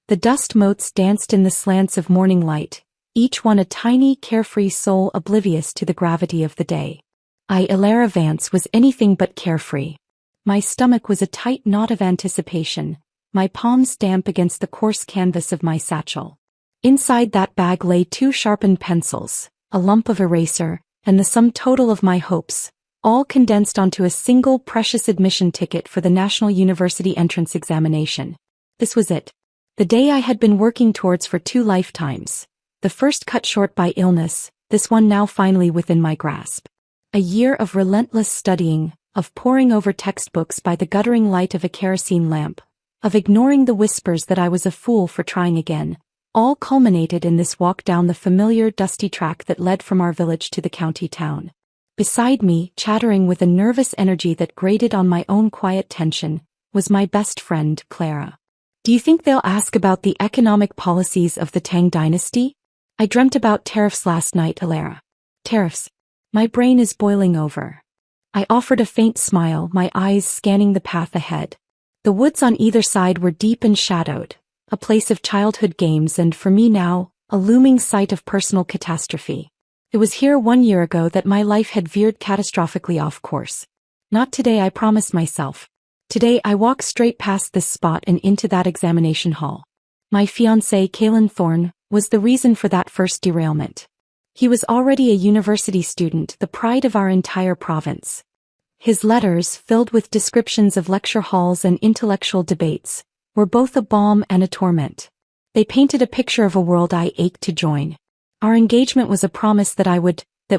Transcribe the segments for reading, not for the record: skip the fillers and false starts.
The dust motes danced in the slants of morning light, each one a tiny, carefree soul oblivious to the gravity of the day. Ilara Vance was anything but carefree. My stomach was a tight knot of anticipation, my palms damp against the coarse canvas of my satchel. Inside that bag lay 2 sharpened pencils, a lump of eraser, and the sum total of my hopes, all condensed onto a single precious admission ticket for the National University entrance examination. This was it. The day I had been working towards for 2 lifetimes. The first cut short by illness, this one now finally within my grasp. A year of relentless studying, of poring over textbooks by the guttering light of a kerosene lamp, of ignoring the whispers that I was a fool for trying again, all culminated in this walk down the familiar dusty track that led from our village to the county town. Beside me, chattering with a nervous energy that grated on my own quiet tension, was my best friend, Clara. Do you think they'll ask about the economic policies of the Tang dynasty? I dreamt about tariffs last night, Alara. Tariffs. My brain is boiling over. I offered a faint smile, my eyes scanning the path ahead. The woods on either side were deep and shadowed, a place of childhood games and, for me now, a looming sight of personal catastrophe. It was here 1 year ago that my life had veered catastrophically off course. Not today, I promised myself. Today I walk straight past this spot and into that examination hall. My fiancé, Kalen Thorne, was the reason for that first derailment. He was already a university student, the pride of our entire province. His letters, filled with descriptions of lecture halls and intellectual debates, were both a balm and a torment. They painted a picture of a world I ached to join. Our engagement was a promise that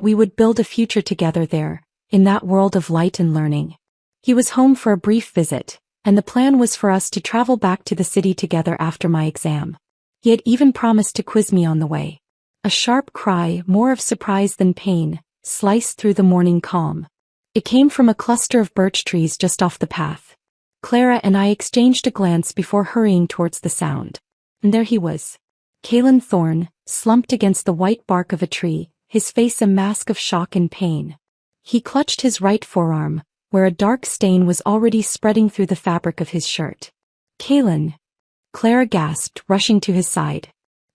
we would build a future together there, in that world of light and learning. He was home for a brief visit, and the plan was for us to travel back to the city together after my exam. He had even promised to quiz me on the way. A sharp cry, more of surprise than pain, sliced through the morning calm. It came from a cluster of birch trees just off the path. Clara and I exchanged a glance before hurrying towards the sound. And there he was. Kalen Thorne, slumped against the white bark of a tree, his face a mask of shock and pain. He clutched his right forearm, where a dark stain was already spreading through the fabric of his shirt. Kalen! Clara gasped, rushing to his side.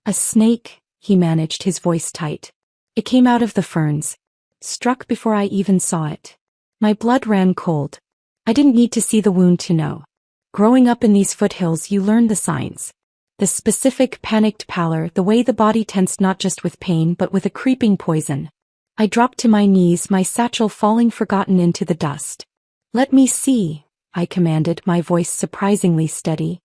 A snake, he managed, his voice tight. It came out of the ferns. Struck before I even saw it. My blood ran cold. I didn't need to see the wound to know. Growing up in these foothills, you learn the signs. The specific panicked pallor, the way the body tensed not just with pain but with a creeping poison. I dropped to my knees, my satchel falling forgotten into the dust. Let me see, I commanded, my voice surprisingly steady.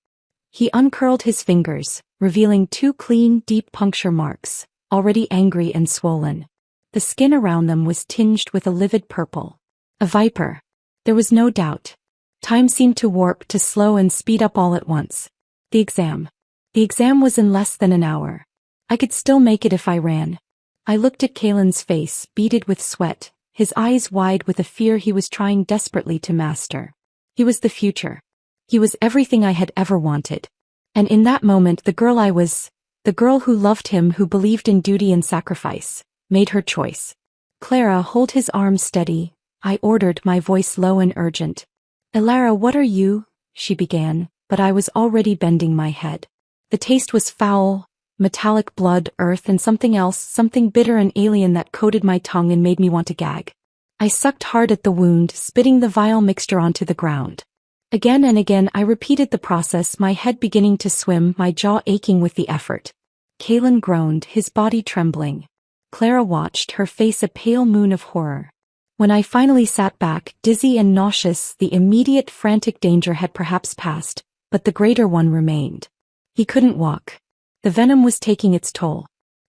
He uncurled his fingers, revealing 2 clean, deep puncture marks, already angry and swollen. The skin around them was tinged with a livid purple. A viper. There was no doubt. Time seemed to warp, to slow and speed up all at once. The exam. The exam was in less than an hour. I could still make it if I ran. I looked at Kalen's face, beaded with sweat, his eyes wide with a fear he was trying desperately to master. He was the future. He was everything I had ever wanted. And in that moment the girl I was, the girl who loved him, who believed in duty and sacrifice, made her choice. Clara, hold his arm steady, I ordered, my voice low and urgent. Alara, what are you? She began, but I was already bending my head. The taste was foul, metallic blood, earth, and something else, something bitter and alien that coated my tongue and made me want to gag. I sucked hard at the wound, spitting the vile mixture onto the ground. Again and again I repeated the process, my head beginning to swim, my jaw aching with the effort. Kalen groaned, his body trembling. Clara watched, her face a pale moon of horror. When I finally sat back, dizzy and nauseous, the immediate frantic danger had perhaps passed, but the greater one remained. He couldn't walk. The venom was taking its toll.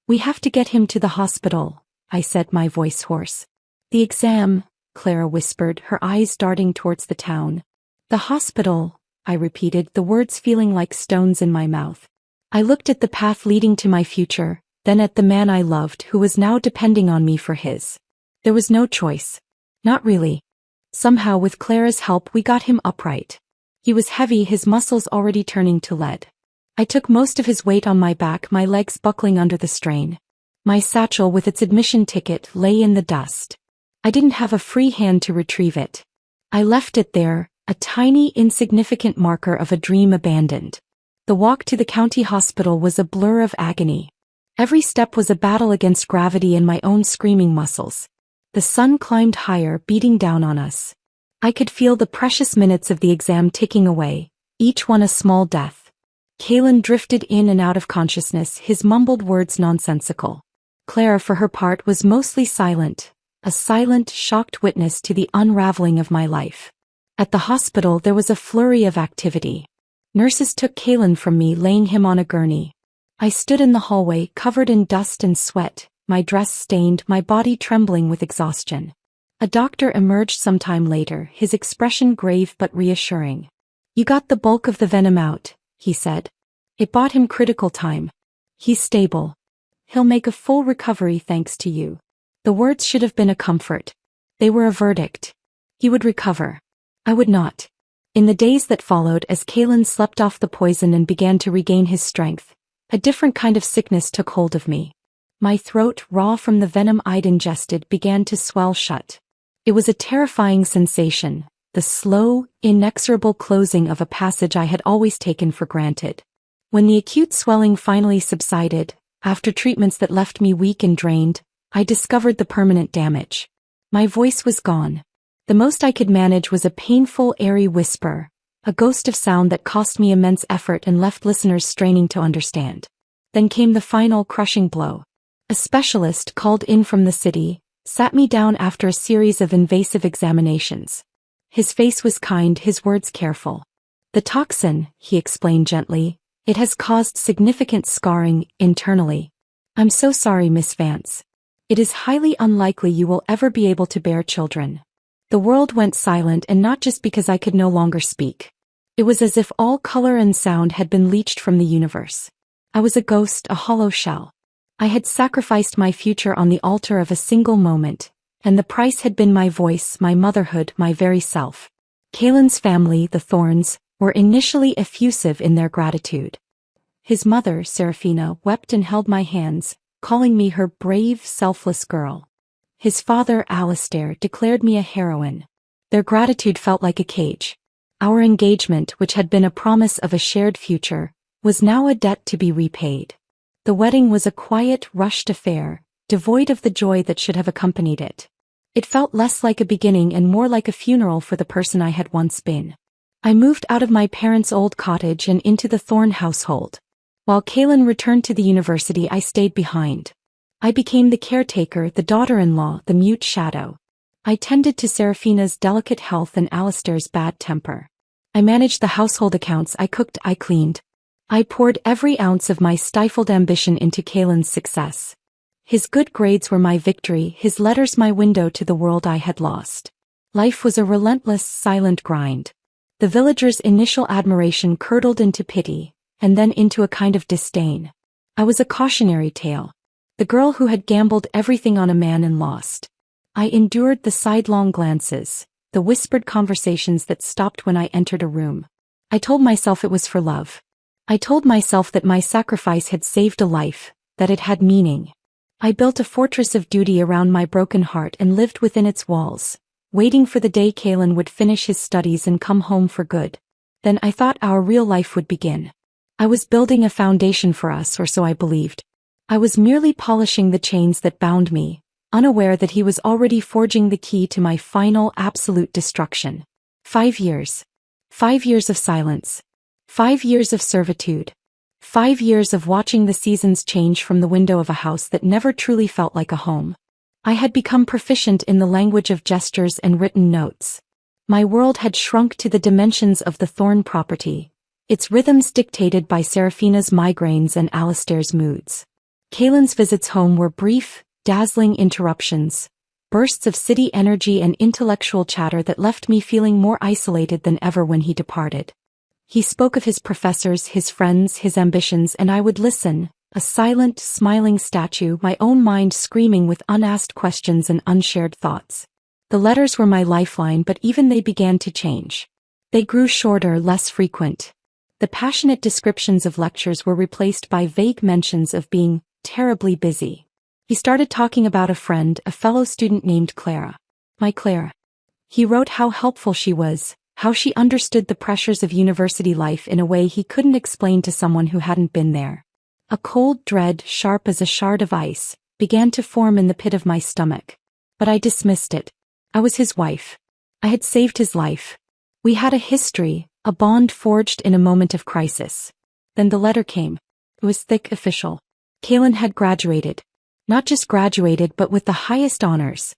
We have to get him to the hospital, I said, my voice hoarse. The exam, Clara whispered, her eyes darting towards the town. The hospital, I repeated, the words feeling like stones in my mouth. I looked at the path leading to my future, then at the man I loved who was now depending on me for his. There was no choice. Not really. Somehow with Clara's help we got him upright. He was heavy, his muscles already turning to lead. I took most of his weight on my back, my legs buckling under the strain. My satchel with its admission ticket lay in the dust. I didn't have a free hand to retrieve it. I left it there, a tiny insignificant marker of a dream abandoned. The walk to the county hospital was a blur of agony. Every step was a battle against gravity and my own screaming muscles. The sun climbed higher, beating down on us. I could feel the precious minutes of the exam ticking away, each one a small death. Kalen drifted in and out of consciousness, his mumbled words nonsensical. Clara, for her part, was mostly silent, a silent, shocked witness to the unraveling of my life. At the hospital there was a flurry of activity. Nurses took Kalen from me, laying him on a gurney. I stood in the hallway, covered in dust and sweat, my dress stained, my body trembling with exhaustion. A doctor emerged some time later, his expression grave but reassuring. "You got the bulk of the venom out," he said. "It bought him critical time. He's stable. He'll make a full recovery thanks to you." The words should have been a comfort. They were a verdict. He would recover. I would not. In the days that followed, as Kalen slept off the poison and began to regain his strength, a different kind of sickness took hold of me. My throat, raw from the venom I'd ingested, began to swell shut. It was a terrifying sensation, the slow, inexorable closing of a passage I had always taken for granted. When the acute swelling finally subsided, after treatments that left me weak and drained, I discovered the permanent damage. My voice was gone. The most I could manage was a painful, airy whisper, a ghost of sound that cost me immense effort and left listeners straining to understand. Then came the final crushing blow. A specialist called in from the city sat me down after a series of invasive examinations. His face was kind, his words careful. "The toxin," he explained gently, "it has caused significant scarring internally. I'm so sorry, Miss Vance. It is highly unlikely you will ever be able to bear children." The world went silent, and not just because I could no longer speak. It was as if all color and sound had been leached from the universe. I was a ghost, a hollow shell. I had sacrificed my future on the altar of a single moment, and the price had been my voice, my motherhood, my very self. Kalen's family, the Thorns, were initially effusive in their gratitude. His mother, Serafina, wept and held my hands, calling me her brave, selfless girl. His father, Alistair, declared me a heroine. Their gratitude felt like a cage. Our engagement, which had been a promise of a shared future, was now a debt to be repaid. The wedding was a quiet, rushed affair, devoid of the joy that should have accompanied it. It felt less like a beginning and more like a funeral for the person I had once been. I moved out of my parents' old cottage and into the Thorn household. While Kalen returned to the university, I stayed behind. I became the caretaker, the daughter-in-law, the mute shadow. I tended to Serafina's delicate health and Alistair's bad temper. I managed the household accounts, I cooked, I cleaned. I poured every ounce of my stifled ambition into Kalen's success. His good grades were my victory, his letters my window to the world I had lost. Life was a relentless, silent grind. The villagers' initial admiration curdled into pity, and then into a kind of disdain. I was a cautionary tale. The girl who had gambled everything on a man and lost. I endured the sidelong glances, the whispered conversations that stopped when I entered a room. I told myself it was for love. I told myself that my sacrifice had saved a life, that it had meaning. I built a fortress of duty around my broken heart and lived within its walls, waiting for the day Kalen would finish his studies and come home for good. Then I thought our real life would begin. I was building a foundation for us, or so I believed. I was merely polishing the chains that bound me, unaware that he was already forging the key to my final, absolute destruction. 5 years. 5 years of silence. 5 years of servitude. 5 years of watching the seasons change from the window of a house that never truly felt like a home. I had become proficient in the language of gestures and written notes. My world had shrunk to the dimensions of the Thorn property, its rhythms dictated by Serafina's migraines and Alistair's moods. Kalen's visits home were brief, dazzling interruptions, bursts of city energy and intellectual chatter that left me feeling more isolated than ever when he departed. He spoke of his professors, his friends, his ambitions, and I would listen, a silent, smiling statue, my own mind screaming with unasked questions and unshared thoughts. The letters were my lifeline, but even they began to change. They grew shorter, less frequent. The passionate descriptions of lectures were replaced by vague mentions of being terribly busy. He started talking about a friend, a fellow student named Clara. My Clara. He wrote how helpful she was, how she understood the pressures of university life in a way he couldn't explain to someone who hadn't been there. A cold dread, sharp as a shard of ice, began to form in the pit of my stomach. But I dismissed it. I was his wife. I had saved his life. We had a history, a bond forged in a moment of crisis. Then the letter came. It was thick, official. Kalen had graduated. Not just graduated, but with the highest honors.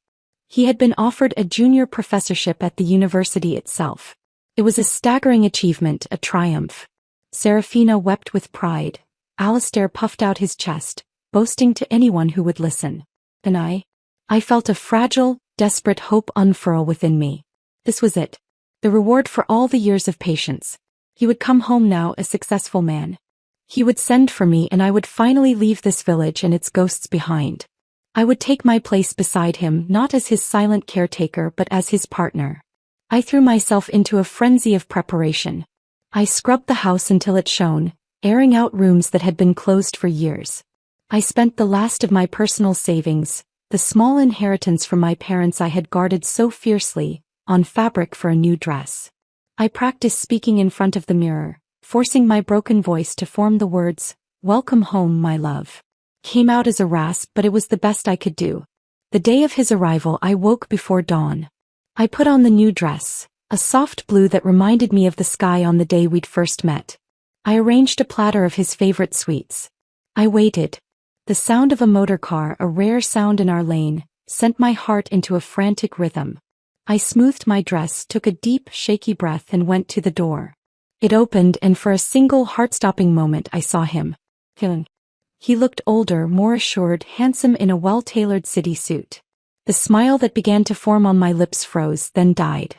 He had been offered a junior professorship at the university itself. It was a staggering achievement, a triumph. Serafina wept with pride. Alistair puffed out his chest, boasting to anyone who would listen. And I felt a fragile, desperate hope unfurl within me. This was it. The reward for all the years of patience. He would come home now a successful man. He would send for me and I would finally leave this village and its ghosts behind. I would take my place beside him, not as his silent caretaker but as his partner. I threw myself into a frenzy of preparation. I scrubbed the house until it shone, airing out rooms that had been closed for years. I spent the last of my personal savings, the small inheritance from my parents I had guarded so fiercely, on fabric for a new dress. I practiced speaking in front of the mirror, forcing my broken voice to form the words, "Welcome home, my love." Came out as a rasp, but it was the best I could do. The day of his arrival I woke before dawn. I put on the new dress, a soft blue that reminded me of the sky on the day we'd first met. I arranged a platter of his favorite sweets. I waited. The sound of a motor car, a rare sound in our lane, sent my heart into a frantic rhythm. I smoothed my dress, took a deep, shaky breath and went to the door. It opened and for a single heart-stopping moment I saw him. He looked older, more assured, handsome in a well-tailored city suit. The smile that began to form on my lips froze, then died.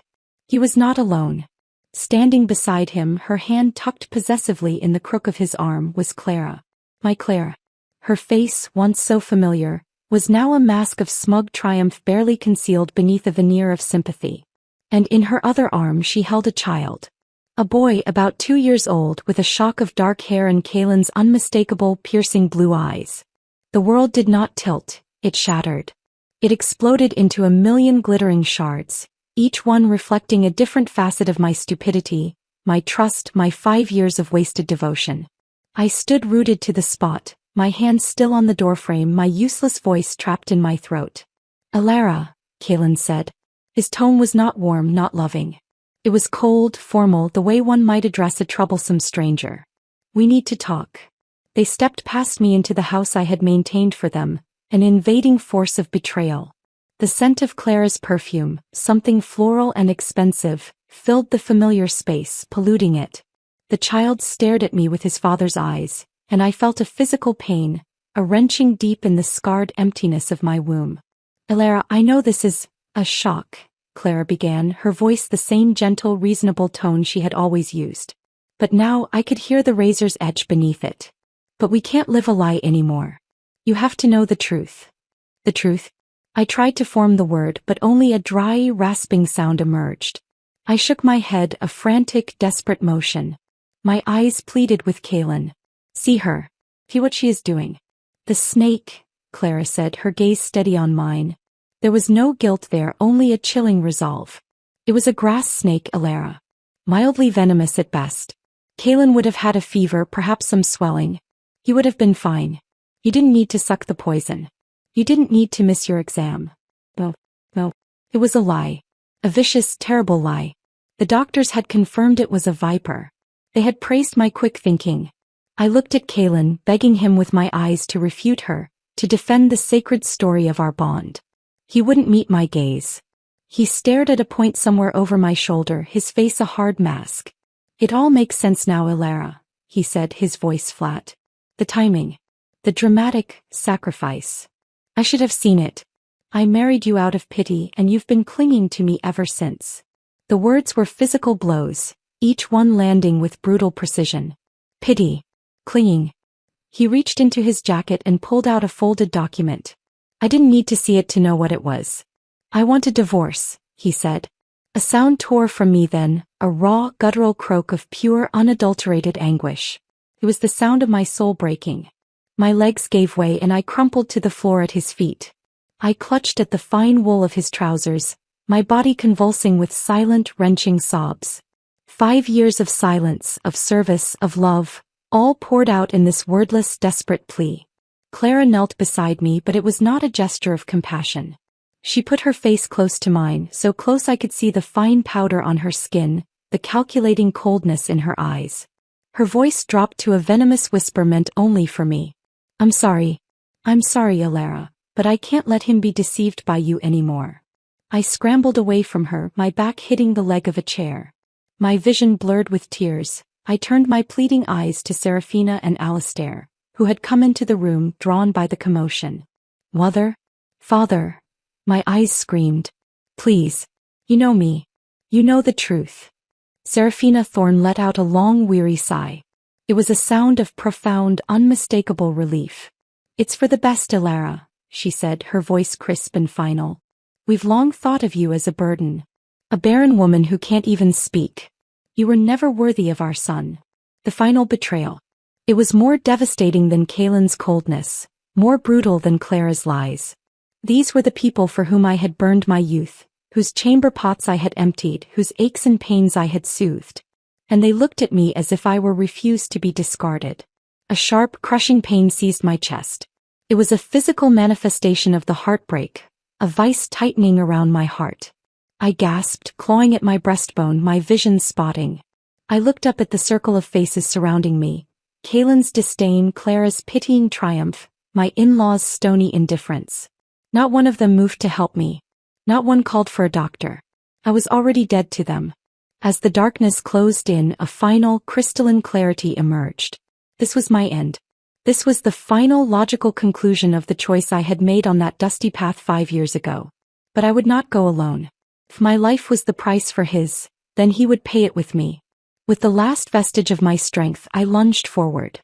He was not alone. Standing beside him, her hand tucked possessively in the crook of his arm, was Clara. My Clara. Her face, once so familiar, was now a mask of smug triumph barely concealed beneath a veneer of sympathy. And in her other arm she held a child. A boy about 2 years old with a shock of dark hair and Kalen's unmistakable, piercing blue eyes. The world did not tilt, it shattered. It exploded into a million glittering shards, each one reflecting a different facet of my stupidity, my trust, my 5 years of wasted devotion. I stood rooted to the spot, my hand still on the doorframe, my useless voice trapped in my throat. "Alara," Kalen said. His tone was not warm, not loving. It was cold, formal, the way one might address a troublesome stranger. "We need to talk." They stepped past me into the house I had maintained for them, an invading force of betrayal. The scent of Clara's perfume, something floral and expensive, filled the familiar space, polluting it. The child stared at me with his father's eyes, and I felt a physical pain, a wrenching deep in the scarred emptiness of my womb. "Alara, I know this is a shock," Clara began, her voice the same gentle, reasonable tone she had always used. But now I could hear the razor's edge beneath it. "But we can't live a lie anymore. You have to know the truth." "The truth?" I tried to form the word, but only a dry, rasping sound emerged. I shook my head, a frantic, desperate motion. My eyes pleaded with Kalen. "See her. See what she is doing." "The snake," Clara said, her gaze steady on mine. There was no guilt there, only a chilling resolve. It was a grass snake, Alara. Mildly venomous at best. Kalen would have had a fever, perhaps some swelling. He would have been fine. You didn't need to suck the poison. You didn't need to miss your exam. No. It was a lie. A vicious, terrible lie. The doctors had confirmed it was a viper. They had praised my quick thinking. I looked at Kalen, begging him with my eyes to refute her, to defend the sacred story of our bond. He wouldn't meet my gaze. He stared at a point somewhere over my shoulder, his face a hard mask. "It all makes sense now, Alara," he said, his voice flat. "The timing. The dramatic sacrifice. I should have seen it. I married you out of pity and you've been clinging to me ever since." The words were physical blows, each one landing with brutal precision. Pity. Clinging. He reached into his jacket and pulled out a folded document. I didn't need to see it to know what it was. "I want a divorce," he said. A sound tore from me then, a raw, guttural croak of pure, unadulterated anguish. It was the sound of my soul breaking. My legs gave way and I crumpled to the floor at his feet. I clutched at the fine wool of his trousers, my body convulsing with silent, wrenching sobs. 5 years of silence, of service, of love, all poured out in this wordless, desperate plea. Clara knelt beside me, but it was not a gesture of compassion. She put her face close to mine, so close I could see the fine powder on her skin, the calculating coldness in her eyes. Her voice dropped to a venomous whisper meant only for me. I'm sorry, Alara, but I can't let him be deceived by you anymore. I scrambled away from her, my back hitting the leg of a chair. My vision blurred with tears. I turned my pleading eyes to Serafina and Alistair, who had come into the room, drawn by the commotion. Mother? Father? My eyes screamed. Please. You know me. You know the truth. Serafina Thorne let out a long, weary sigh. It was a sound of profound, unmistakable relief. It's for the best, Alara, she said, her voice crisp and final. We've long thought of you as a burden. A barren woman who can't even speak. You were never worthy of our son. The final betrayal. It was more devastating than Kaelin's coldness, more brutal than Clara's lies. These were the people for whom I had burned my youth, whose chamber pots I had emptied, whose aches and pains I had soothed. And they looked at me as if I were refused to be discarded. A sharp, crushing pain seized my chest. It was a physical manifestation of the heartbreak, a vice tightening around my heart. I gasped, clawing at my breastbone, my vision spotting. I looked up at the circle of faces surrounding me. Kaelin's disdain, Clara's pitying triumph, my in-laws' stony indifference. Not one of them moved to help me. Not one called for a doctor. I was already dead to them. As the darkness closed in, a final, crystalline clarity emerged. This was my end. This was the final logical conclusion of the choice I had made on that dusty path 5 years ago. But I would not go alone. If my life was the price for his, then he would pay it with me. With the last vestige of my strength, I lunged forward.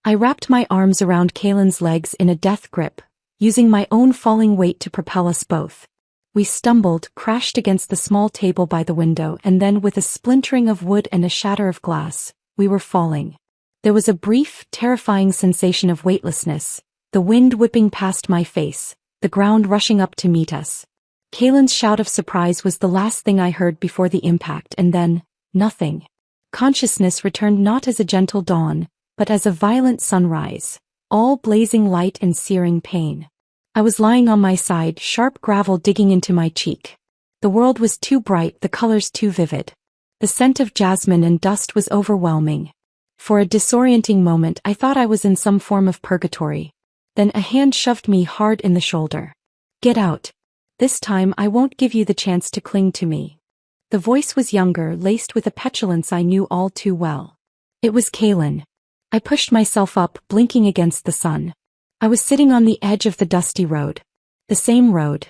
I wrapped my arms around Kaelin's legs in a death grip, using my own falling weight to propel us both. We stumbled, crashed against the small table by the window, and then with a splintering of wood and a shatter of glass, we were falling. There was a brief, terrifying sensation of weightlessness, the wind whipping past my face, the ground rushing up to meet us. Kaelin's shout of surprise was the last thing I heard before the impact, and then, nothing. Consciousness returned not as a gentle dawn, but as a violent sunrise, all blazing light and searing pain. I was lying on my side, sharp gravel digging into my cheek. The world was too bright, the colors too vivid. The scent of jasmine and dust was overwhelming. For a disorienting moment I thought I was in some form of purgatory. Then a hand shoved me hard in the shoulder. Get out. This time I won't give you the chance to cling to me. The voice was younger, laced with a petulance I knew all too well. It was Kaelin. I pushed myself up, blinking against the sun. I was sitting on the edge of the dusty road. The same road.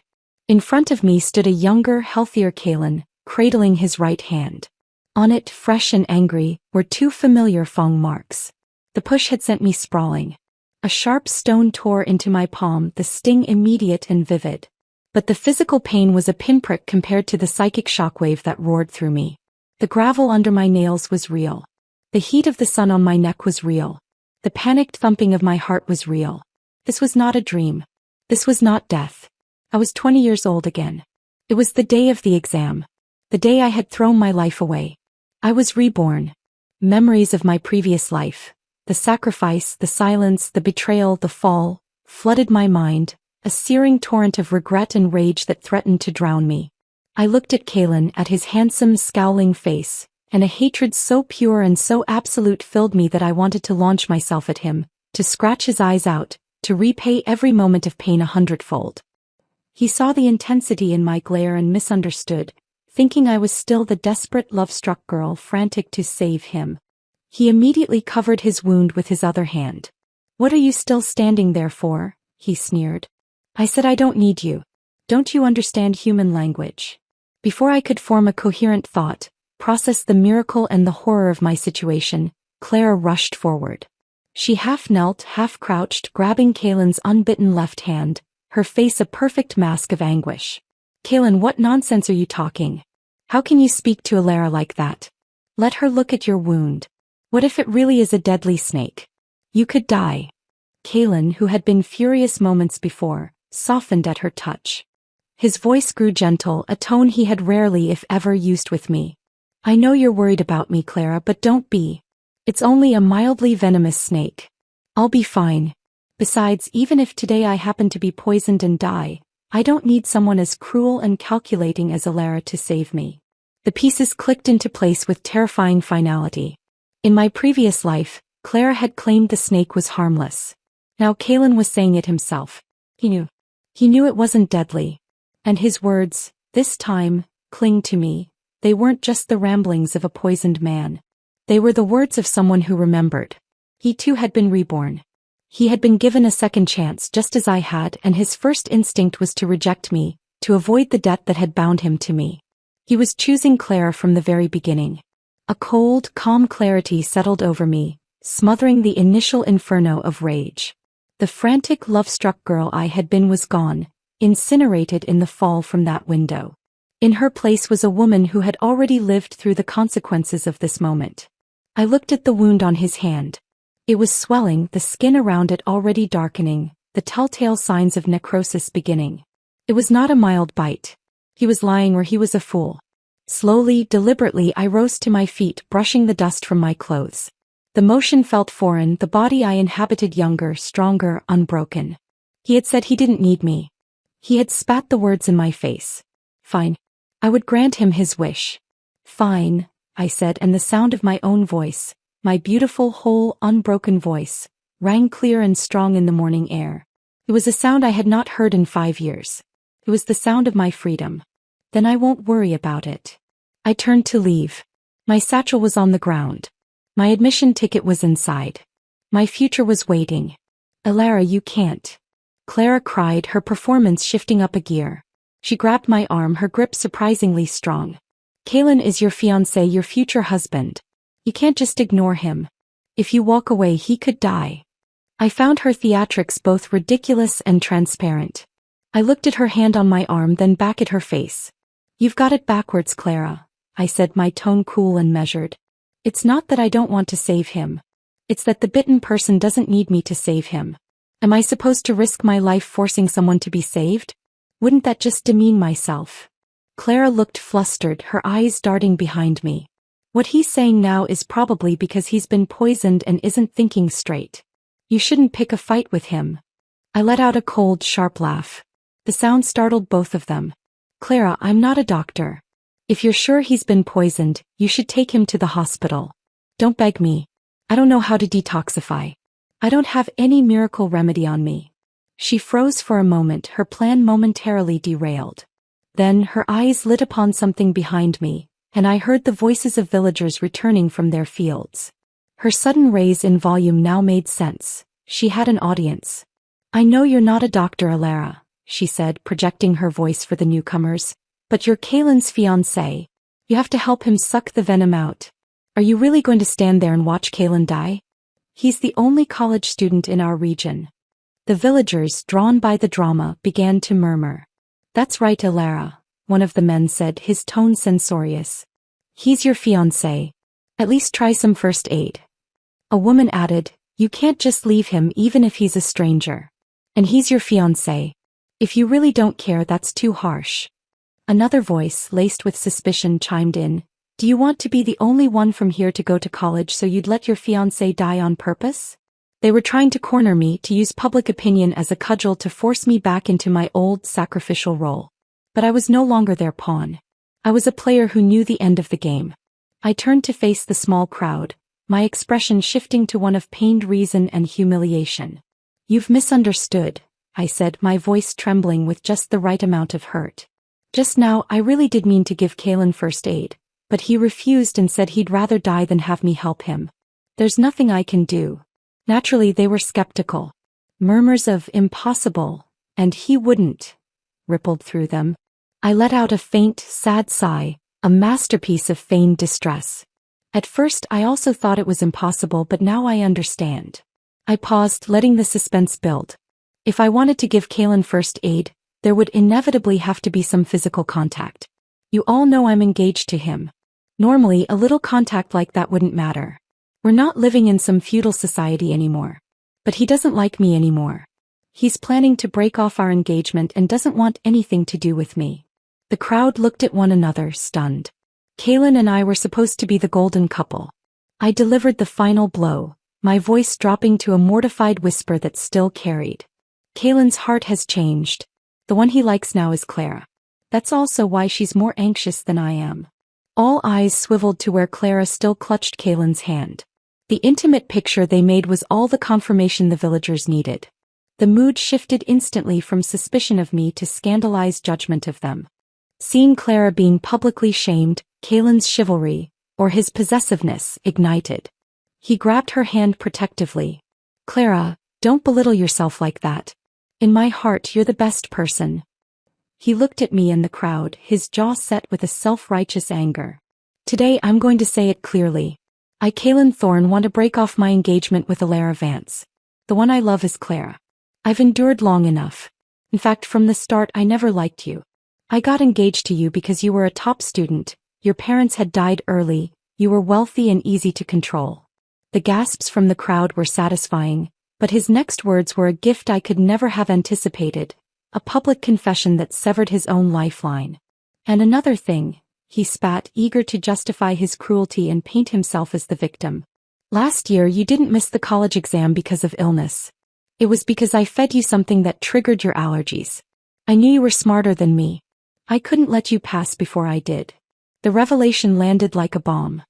In front of me stood a younger, healthier Kaelin, cradling his right hand. On it, fresh and angry, were 2 familiar fang marks. The push had sent me sprawling. A sharp stone tore into my palm, the sting immediate and vivid. But the physical pain was a pinprick compared to the psychic shockwave that roared through me. The gravel under my nails was real. The heat of the sun on my neck was real. The panicked thumping of my heart was real. This was not a dream. This was not death. I was 20 years old again. It was the day of the exam. The day I had thrown my life away. I was reborn. Memories of my previous life, the sacrifice, the silence, the betrayal, the fall, flooded my mind, a searing torrent of regret and rage that threatened to drown me. I looked at Kaelin, at his handsome, scowling face, and a hatred so pure and so absolute filled me that I wanted to launch myself at him, to scratch his eyes out, to repay every moment of pain 100-fold. He saw the intensity in my glare and misunderstood, thinking I was still the desperate, love-struck girl frantic to save him. He immediately covered his wound with his other hand. "What are you still standing there for?" he sneered. I said, "I don't need you. Don't you understand human language?" Before I could form a coherent thought, process the miracle and the horror of my situation, Clara rushed forward. She half knelt, half crouched, grabbing Kaelin's unbitten left hand, her face a perfect mask of anguish. "Kaelin, what nonsense are you talking? How can you speak to Alara like that? Let her look at your wound. What if it really is a deadly snake? You could die." Kaelin, who had been furious moments before, softened at her touch. His voice grew gentle, a tone he had rarely if ever used with me. I know you're worried about me, Clara, but don't be. It's only a mildly venomous snake. I'll be fine. Besides, even if today I happen to be poisoned and die, I don't need someone as cruel and calculating as Alara to save me. The pieces clicked into place with terrifying finality. In my previous life, Clara had claimed the snake was harmless. Now Kalen was saying it himself. He knew. He knew it wasn't deadly. And his words, this time, cling to me, they weren't just the ramblings of a poisoned man. They were the words of someone who remembered. He too had been reborn. He had been given a second chance just as I had, and his first instinct was to reject me, to avoid the debt that had bound him to me. He was choosing Clara from the very beginning. A cold, calm clarity settled over me, smothering the initial inferno of rage. The frantic, love-struck girl I had been was gone, incinerated in the fall from that window. In her place was a woman who had already lived through the consequences of this moment. I looked at the wound on his hand. It was swelling, the skin around it already darkening, the telltale signs of necrosis beginning. It was not a mild bite. He was lying where he was a fool. Slowly, deliberately, I rose to my feet, brushing the dust from my clothes. The motion felt foreign, the body I inhabited younger, stronger, unbroken. He had said he didn't need me. He had spat the words in my face. Fine. I would grant him his wish. Fine, I said, and the sound of my own voice, my beautiful, whole, unbroken voice, rang clear and strong in the morning air. It was a sound I had not heard in 5 years. It was the sound of my freedom. Then I won't worry about it. I turned to leave. My satchel was on the ground. My admission ticket was inside. My future was waiting. Alara, you can't. Clara cried, her performance shifting up a gear. She grabbed my arm, her grip surprisingly strong. Kalen is your fiancé, your future husband. You can't just ignore him. If you walk away, he could die. I found her theatrics both ridiculous and transparent. I looked at her hand on my arm, then back at her face. You've got it backwards, Clara, I said, my tone cool and measured. It's not that I don't want to save him. It's that the bitten person doesn't need me to save him. Am I supposed to risk my life forcing someone to be saved? Wouldn't that just demean myself? Clara looked flustered, her eyes darting behind me. What he's saying now is probably because he's been poisoned and isn't thinking straight. You shouldn't pick a fight with him. I let out a cold, sharp laugh. The sound startled both of them. Clara, I'm not a doctor. If you're sure he's been poisoned, you should take him to the hospital. Don't beg me. I don't know how to detoxify. I don't have any miracle remedy on me. She froze for a moment, her plan momentarily derailed. Then her eyes lit upon something behind me, and I heard the voices of villagers returning from their fields. Her sudden raise in volume now made sense. She had an audience. I know you're not a doctor, Alara, she said, projecting her voice for the newcomers, but you're Kalen's fiancé. You have to help him suck the venom out. Are you really going to stand there and watch Kalen die? He's the only college student in our region. The villagers, drawn by the drama, began to murmur. That's right, Alara, one of the men said, his tone censorious. He's your fiancé. At least try some first aid. A woman added, you can't just leave him even if he's a stranger. And he's your fiancé. If you really don't care, that's too harsh. Another voice, laced with suspicion, chimed in. Do you want to be the only one from here to go to college so you'd let your fiancé die on purpose? They were trying to corner me, to use public opinion as a cudgel to force me back into my old sacrificial role. But I was no longer their pawn. I was a player who knew the end of the game. I turned to face the small crowd, my expression shifting to one of pained reason and humiliation. You've misunderstood, I said, my voice trembling with just the right amount of hurt. Just now, I really did mean to give Kalen first aid, but he refused and said he'd rather die than have me help him. There's nothing I can do. Naturally, they were skeptical. Murmurs of impossible, and he wouldn't, rippled through them. I let out a faint, sad sigh, a masterpiece of feigned distress. At first, I also thought it was impossible, but now I understand. I paused, letting the suspense build. If I wanted to give Kalen first aid, there would inevitably have to be some physical contact. You all know I'm engaged to him. Normally, a little contact like that wouldn't matter. We're not living in some feudal society anymore. But he doesn't like me anymore. He's planning to break off our engagement and doesn't want anything to do with me. The crowd looked at one another, stunned. Kaylin and I were supposed to be the golden couple. I delivered the final blow, my voice dropping to a mortified whisper that still carried. Kaylin's heart has changed. The one he likes now is Clara. That's also why she's more anxious than I am. All eyes swiveled to where Clara still clutched Kaylin's hand. The intimate picture they made was all the confirmation the villagers needed. The mood shifted instantly from suspicion of me to scandalized judgment of them. Seeing Clara being publicly shamed, Kaylin's chivalry, or his possessiveness, ignited. He grabbed her hand protectively. Clara, don't belittle yourself like that. In my heart you're the best person. He looked at me and the crowd, his jaw set with a self-righteous anger. Today I'm going to say it clearly. I, Kaylin Thorne, want to break off my engagement with Alara Vance. The one I love is Clara. I've endured long enough. In fact, from the start I never liked you. I got engaged to you because you were a top student, your parents had died early, you were wealthy and easy to control. The gasps from the crowd were satisfying, but his next words were a gift I could never have anticipated, a public confession that severed his own lifeline. And another thing, he spat, eager to justify his cruelty and paint himself as the victim. Last year you didn't miss the college exam because of illness. It was because I fed you something that triggered your allergies. I knew you were smarter than me. I couldn't let you pass before I did. The revelation landed like a bomb.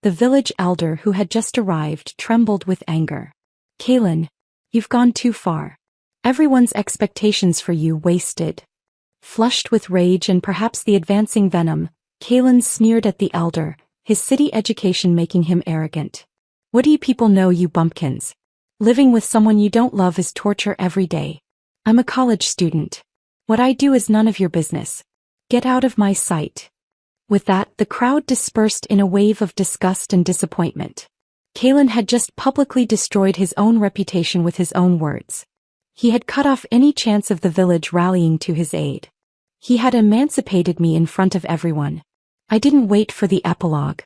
The village elder who had just arrived trembled with anger. Kaylin, you've gone too far. Everyone's expectations for you wasted. Flushed with rage and perhaps the advancing venom, Kaylin sneered at the elder, his city education making him arrogant. What do you people know, you bumpkins? Living with someone you don't love is torture every day. I'm a college student. What I do is none of your business. Get out of my sight. With that, the crowd dispersed in a wave of disgust and disappointment. Kaylin had just publicly destroyed his own reputation with his own words. He had cut off any chance of the village rallying to his aid. He had emancipated me in front of everyone. I didn't wait for the epilogue.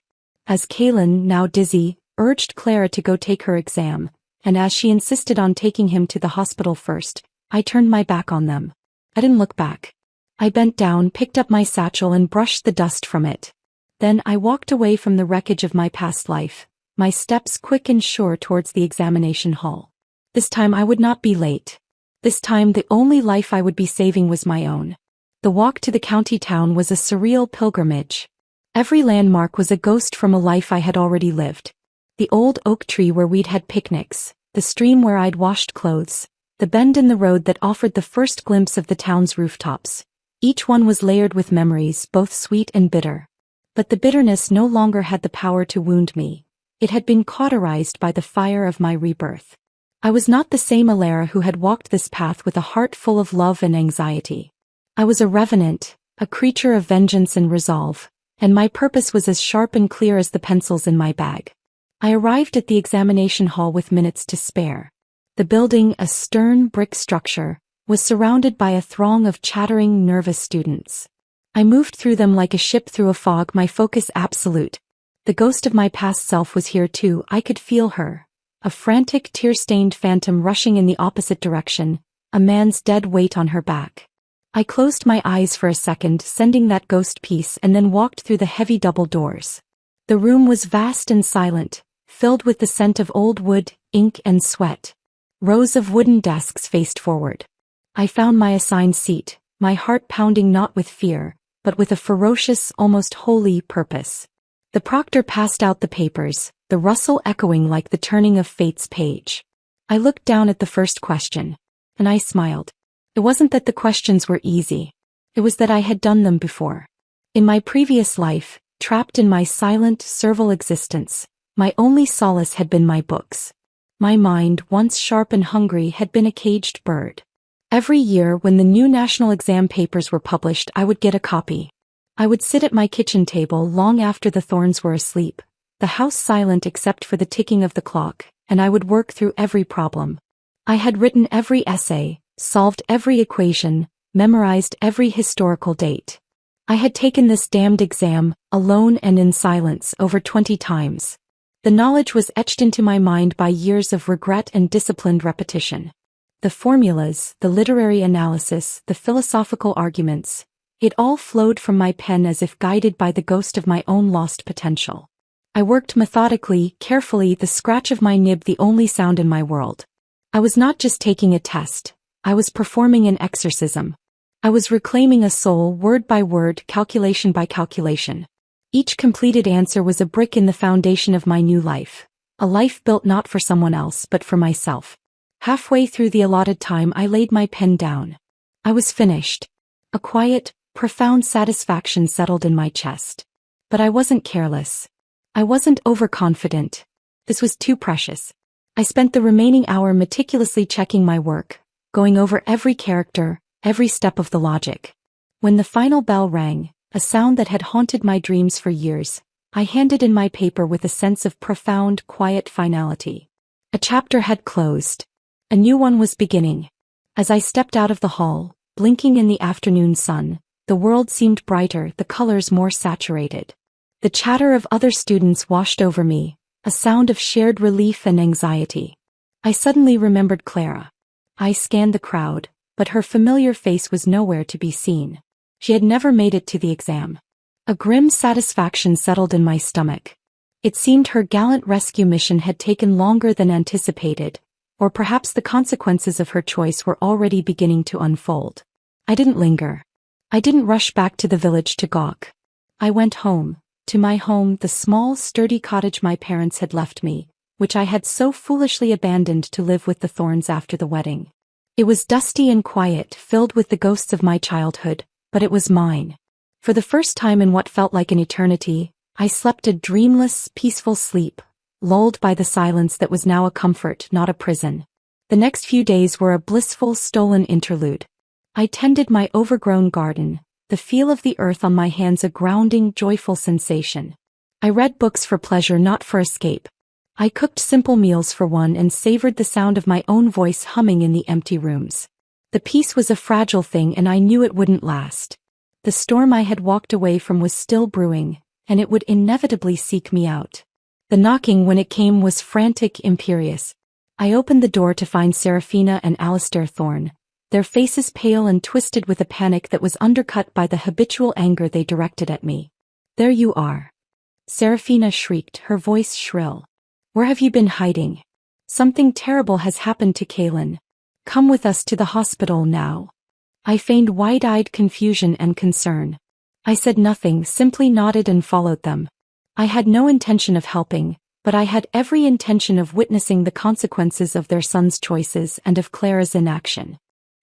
As Kaylin, now dizzy, urged Clara to go take her exam, and as she insisted on taking him to the hospital first, I turned my back on them. I didn't look back. I bent down, picked up my satchel and brushed the dust from it. Then I walked away from the wreckage of my past life, my steps quick and sure towards the examination hall. This time I would not be late. This time the only life I would be saving was my own. The walk to the county town was a surreal pilgrimage. Every landmark was a ghost from a life I had already lived. The old oak tree where we'd had picnics, the stream where I'd washed clothes, the bend in the road that offered the first glimpse of the town's rooftops. Each one was layered with memories, both sweet and bitter. But the bitterness no longer had the power to wound me. It had been cauterized by the fire of my rebirth. I was not the same Alara who had walked this path with a heart full of love and anxiety. I was a revenant, a creature of vengeance and resolve, and my purpose was as sharp and clear as the pencils in my bag. I arrived at the examination hall with minutes to spare. The building, a stern brick structure, was surrounded by a throng of chattering, nervous students. I moved through them like a ship through a fog, my focus absolute. The ghost of my past self was here too. I could feel her. A frantic, tear-stained phantom rushing in the opposite direction, a man's dead weight on her back. I closed my eyes for a second, sending that ghost peace, and then walked through the heavy double doors. The room was vast and silent, filled with the scent of old wood, ink and sweat. Rows of wooden desks faced forward. I found my assigned seat, my heart pounding not with fear, but with a ferocious, almost holy purpose. The proctor passed out the papers, the rustle echoing like the turning of fate's page. I looked down at the first question, and I smiled. It wasn't that the questions were easy. It was that I had done them before. In my previous life, trapped in my silent, servile existence, my only solace had been my books. My mind, once sharp and hungry, had been a caged bird. Every year when the new national exam papers were published, I would get a copy. I would sit at my kitchen table long after the Thorns were asleep, the house silent except for the ticking of the clock, and I would work through every problem. I had written every essay, solved every equation, memorized every historical date. I had taken this damned exam, alone and in silence, over 20 times. The knowledge was etched into my mind by years of regret and disciplined repetition. The formulas, the literary analysis, the philosophical arguments, it all flowed from my pen as if guided by the ghost of my own lost potential. I worked methodically, carefully, the scratch of my nib the only sound in my world. I was not just taking a test, I was performing an exorcism. I was reclaiming a soul word by word, calculation by calculation. Each completed answer was a brick in the foundation of my new life. A life built not for someone else but for myself. Halfway through the allotted time I laid my pen down. I was finished. A quiet, profound satisfaction settled in my chest. But I wasn't careless. I wasn't overconfident. This was too precious. I spent the remaining hour meticulously checking my work, going over every character, every step of the logic. When the final bell rang, a sound that had haunted my dreams for years, I handed in my paper with a sense of profound, quiet finality. A chapter had closed. A new one was beginning. As I stepped out of the hall, blinking in the afternoon sun, the world seemed brighter, the colors more saturated. The chatter of other students washed over me, a sound of shared relief and anxiety. I suddenly remembered Clara. I scanned the crowd, but her familiar face was nowhere to be seen. She had never made it to the exam. A grim satisfaction settled in my stomach. It seemed her gallant rescue mission had taken longer than anticipated, or perhaps the consequences of her choice were already beginning to unfold. I didn't linger. I didn't rush back to the village to gawk. I went home, to my home, the small, sturdy cottage my parents had left me, which I had so foolishly abandoned to live with the Thorns after the wedding. It was dusty and quiet, filled with the ghosts of my childhood, but it was mine. For the first time in what felt like an eternity, I slept a dreamless, peaceful sleep, lulled by the silence that was now a comfort, not a prison. The next few days were a blissful, stolen interlude. I tended my overgrown garden, the feel of the earth on my hands a grounding, joyful sensation. I read books for pleasure, not for escape. I cooked simple meals for one and savored the sound of my own voice humming in the empty rooms. The peace was a fragile thing and I knew it wouldn't last. The storm I had walked away from was still brewing, and it would inevitably seek me out. The knocking, when it came, was frantic, imperious. I opened the door to find Seraphina and Alistair Thorne, their faces pale and twisted with a panic that was undercut by the habitual anger they directed at me. "There you are," Seraphina shrieked, her voice shrill. "Where have you been hiding? Something terrible has happened to Kaylin. Come with us to the hospital now." I feigned wide-eyed confusion and concern. I said nothing, simply nodded and followed them. I had no intention of helping, but I had every intention of witnessing the consequences of their son's choices and of Clara's inaction.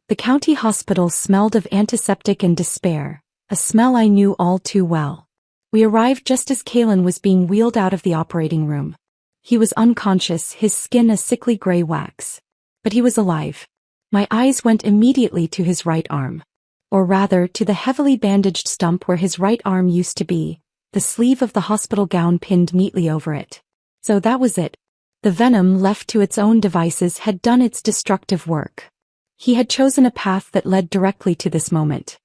The county hospital smelled of antiseptic and despair, a smell I knew all too well. We arrived just as Kaylin was being wheeled out of the operating room. He was unconscious, his skin a sickly gray wax. But he was alive. My eyes went immediately to his right arm. Or rather, to the heavily bandaged stump where his right arm used to be, the sleeve of the hospital gown pinned neatly over it. So that was it. The venom, left to its own devices, had done its destructive work. He had chosen a path that led directly to this moment.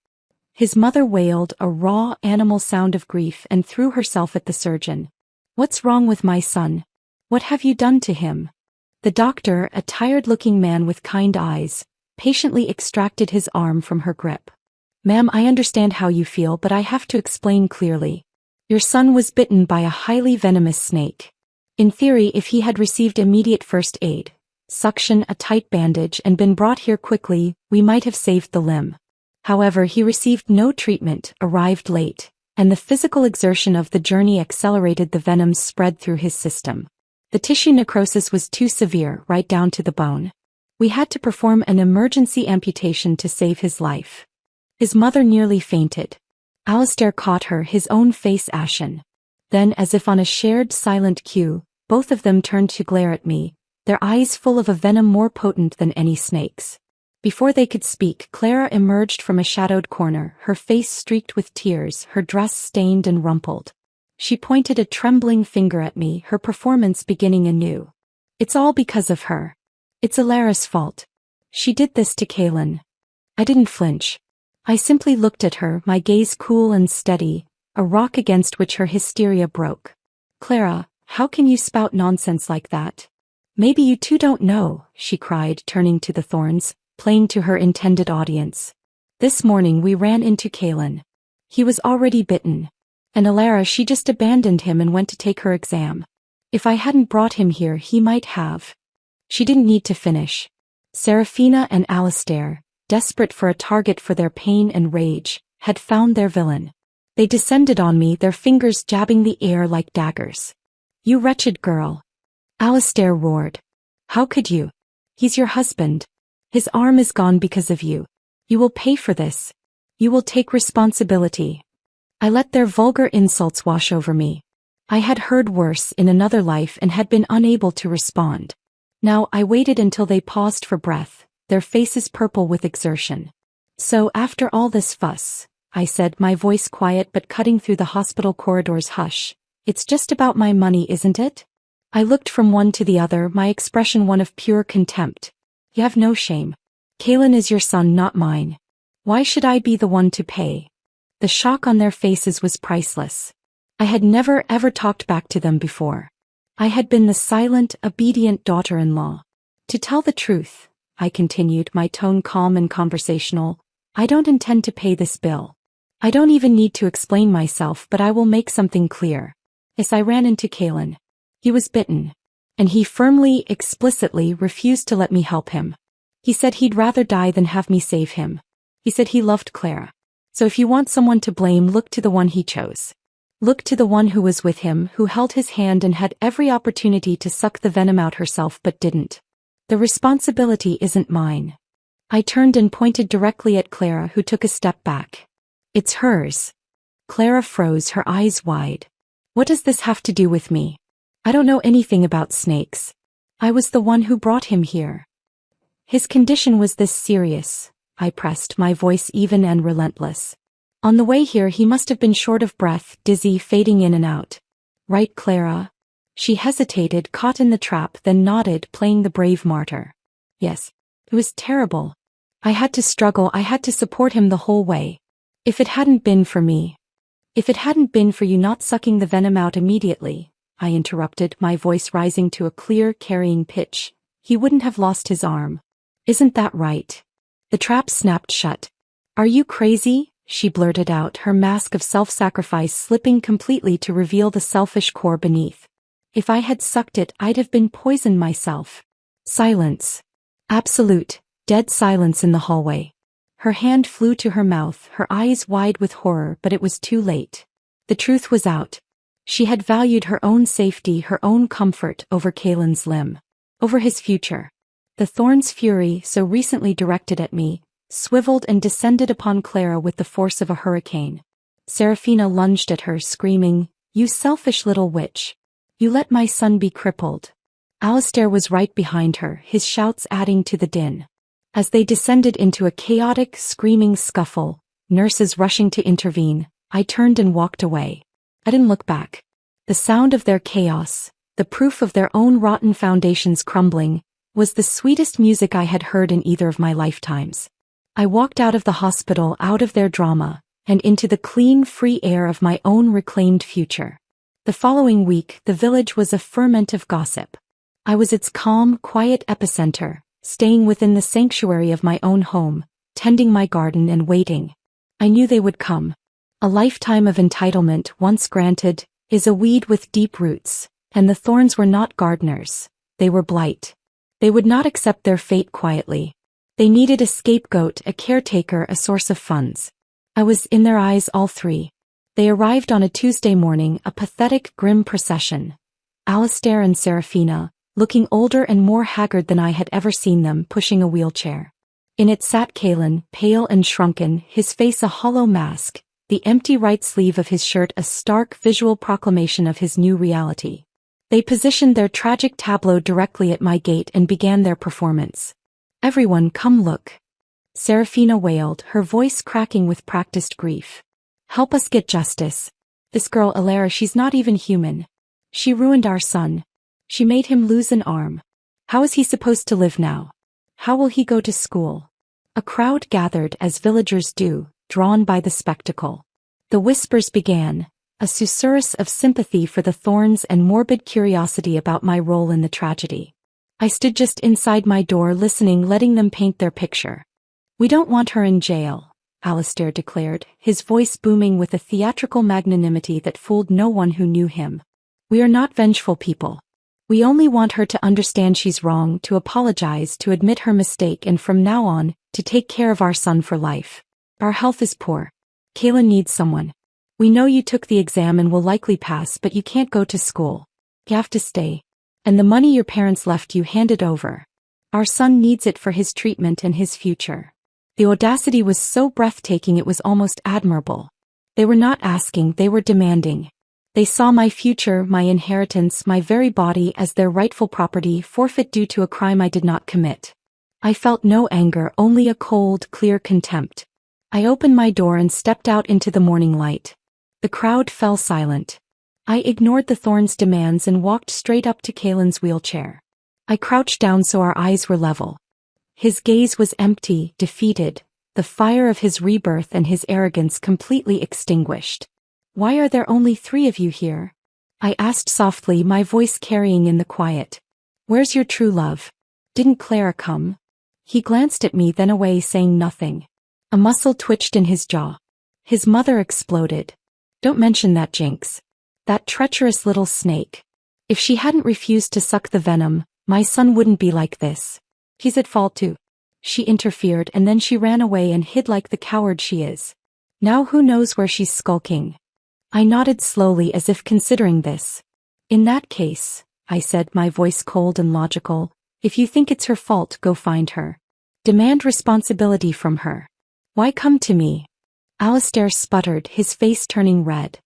His mother wailed, a raw, animal sound of grief, and threw herself at the surgeon. "What's wrong with my son? What have you done to him?" The doctor, a tired-looking man with kind eyes, patiently extracted his arm from her grip. "Ma'am, I understand how you feel, but I have to explain clearly. Your son was bitten by a highly venomous snake. In theory, if he had received immediate first aid, suction, a tight bandage, and been brought here quickly, we might have saved the limb. However, he received no treatment, arrived late, and the physical exertion of the journey accelerated the venom's spread through his system. The tissue necrosis was too severe, right down to the bone. We had to perform an emergency amputation to save his life." His mother nearly fainted. Alistair caught her, his own face ashen. Then, as if on a shared silent cue, both of them turned to glare at me, their eyes full of a venom more potent than any snake's. Before they could speak, Clara emerged from a shadowed corner, her face streaked with tears, her dress stained and rumpled. She pointed a trembling finger at me, her performance beginning anew. "It's all because of her. It's Alara's fault. She did this to Kaylin." I didn't flinch. I simply looked at her, my gaze cool and steady, a rock against which her hysteria broke. "Clara, how can you spout nonsense like that? Maybe you two don't know, she cried, turning to the thorns, playing to her intended audience. This morning we ran into Kalen. He was already bitten. And Alara, she just abandoned him and went to take her exam. If I hadn't brought him here, he might have. She didn't need to finish. Seraphina and Alistair, desperate for a target for their pain and rage, had found their villain. They descended on me, their fingers jabbing the air like daggers. You wretched girl. Alistair roared. How could you? He's your husband. His arm is gone because of you. You will pay for this. You will take responsibility. I let their vulgar insults wash over me. I had heard worse in another life and had been unable to respond. Now I waited until they paused for breath, their faces purple with exertion. So after all this fuss, I said, my voice quiet but cutting through the hospital corridor's hush, it's just about my money, isn't it? I looked from one to the other, my expression one of pure contempt. You have no shame. Kalen is your son, not mine. Why should I be the one to pay? The shock on their faces was priceless. I had never ever talked back to them before. I had been the silent, obedient daughter-in-law. To tell the truth, I continued, my tone calm and conversational, I don't intend to pay this bill. I don't even need to explain myself, but I will make something clear. As I ran into Kalen. He was bitten. And he firmly, explicitly refused to let me help him. He said he'd rather die than have me save him. He said he loved Clara. So if you want someone to blame, look to the one he chose. Look to the one who was with him, who held his hand and had every opportunity to suck the venom out herself but didn't. The responsibility isn't mine. I turned and pointed directly at Clara, who took a step back. It's hers. Clara froze, her eyes wide. What does this have to do with me? I don't know anything about snakes. I was the one who brought him here. His condition was this serious, I pressed, my voice even and relentless. On the way here he must have been short of breath, dizzy, fading in and out. Right, Clara? She hesitated, caught in the trap, then nodded, playing the brave martyr. Yes. It was terrible. I had to struggle, I had to support him the whole way. If it hadn't been for me. If it hadn't been for you not sucking the venom out immediately, I interrupted, my voice rising to a clear, carrying pitch, he wouldn't have lost his arm. Isn't that right? The trap snapped shut. Are you crazy? She blurted out, her mask of self-sacrifice slipping completely to reveal the selfish core beneath. If I had sucked it, I'd have been poisoned myself. Silence. Absolute, dead silence in the hallway. Her hand flew to her mouth, her eyes wide with horror, but it was too late. The truth was out. She had valued her own safety, her own comfort, over Kalen's limb. Over his future. The thorn's fury, so recently directed at me, swiveled and descended upon Clara with the force of a hurricane. Seraphina lunged at her, screaming, You selfish little witch. You let my son be crippled. Alistair was right behind her, his shouts adding to the din. As they descended into a chaotic, screaming scuffle, nurses rushing to intervene, I turned and walked away. I didn't look back. The sound of their chaos, the proof of their own rotten foundations crumbling, was the sweetest music I had heard in either of my lifetimes. I walked out of the hospital, out of their drama, and into the clean, free air of my own reclaimed future. The following week, the village was a ferment of gossip. I was its calm, quiet epicenter, staying within the sanctuary of my own home, tending my garden and waiting. I knew they would come. A lifetime of entitlement, once granted, is a weed with deep roots, and the thorns were not gardeners, they were blight. They would not accept their fate quietly. They needed a scapegoat, a caretaker, a source of funds. I was in their eyes, all three. They arrived on a Tuesday morning, a pathetic, grim procession. Alistair and Seraphina, looking older and more haggard than I had ever seen them, pushing a wheelchair. In it sat Kalen, pale and shrunken, his face a hollow mask, the empty right sleeve of his shirt a stark visual proclamation of his new reality. They positioned their tragic tableau directly at my gate and began their performance. Everyone, come look. Seraphina wailed, her voice cracking with practiced grief. Help us get justice. This girl Alara, she's not even human. She ruined our son. She made him lose an arm. How is he supposed to live now? How will he go to school? A crowd gathered, as villagers do, drawn by the spectacle. The whispers began, a susurrus of sympathy for the thorns and morbid curiosity about my role in the tragedy. I stood just inside my door listening, letting them paint their picture. "We don't want her in jail," Alistair declared, his voice booming with a theatrical magnanimity that fooled no one who knew him. "We are not vengeful people. We only want her to understand she's wrong, to apologize, to admit her mistake, and from now on, to take care of our son for life. Our health is poor. Kayla needs someone. We know you took the exam and will likely pass, but you can't go to school. You have to stay. And the money your parents left you, hand it over. Our son needs it for his treatment and his future." The audacity was so breathtaking it was almost admirable. They were not asking, they were demanding. They saw my future, my inheritance, my very body as their rightful property, forfeit due to a crime I did not commit. I felt no anger, only a cold, clear contempt. I opened my door and stepped out into the morning light. The crowd fell silent. I ignored the Thorns' demands and walked straight up to Kalen's wheelchair. I crouched down so our eyes were level. His gaze was empty, defeated, the fire of his rebirth and his arrogance completely extinguished. "Why are there only 3 of you here?" I asked softly, my voice carrying in the quiet. "Where's your true love? Didn't Clara come?" He glanced at me, then away, saying nothing. A muscle twitched in his jaw. His mother exploded. "Don't mention that, Jinx. That treacherous little snake. If she hadn't refused to suck the venom, my son wouldn't be like this. He's at fault too." She interfered, and then she ran away and hid like the coward she is. Now who knows where she's skulking. I nodded slowly as if considering this. "In that case," I said, my voice cold and logical, "if you think it's her fault, go find her. Demand responsibility from her. Why come to me?" Alistair sputtered, his face turning red.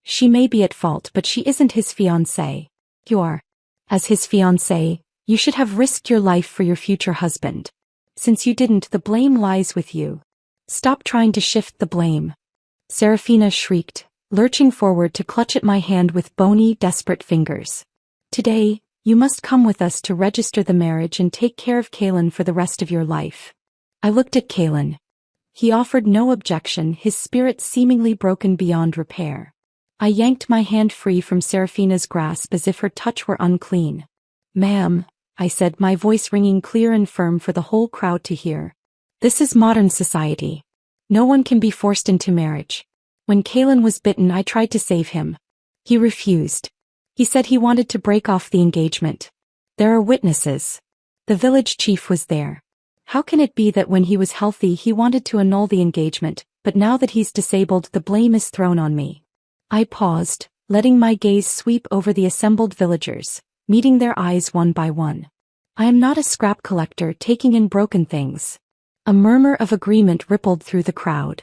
"She may be at fault, but she isn't his fiancée. You are. As his fiancée, you should have risked your life for your future husband. Since you didn't, the blame lies with you. Stop trying to shift the blame." Serafina shrieked, lurching forward to clutch at my hand with bony, desperate fingers. "Today, you must come with us to register the marriage and take care of Kalen for the rest of your life." I looked at Kalen. He offered no objection, his spirit seemingly broken beyond repair. I yanked my hand free from Serafina's grasp as if her touch were unclean. "Ma'am," I said, my voice ringing clear and firm for the whole crowd to hear. "This is modern society. No one can be forced into marriage. When Kalen was bitten, I tried to save him. He refused. He said he wanted to break off the engagement. There are witnesses. The village chief was there. How can it be that when he was healthy he wanted to annul the engagement, but now that he's disabled the blame is thrown on me?" I paused, letting my gaze sweep over the assembled villagers, meeting their eyes one by one. I am not a scrap collector taking in broken things. A murmur of agreement rippled through the crowd.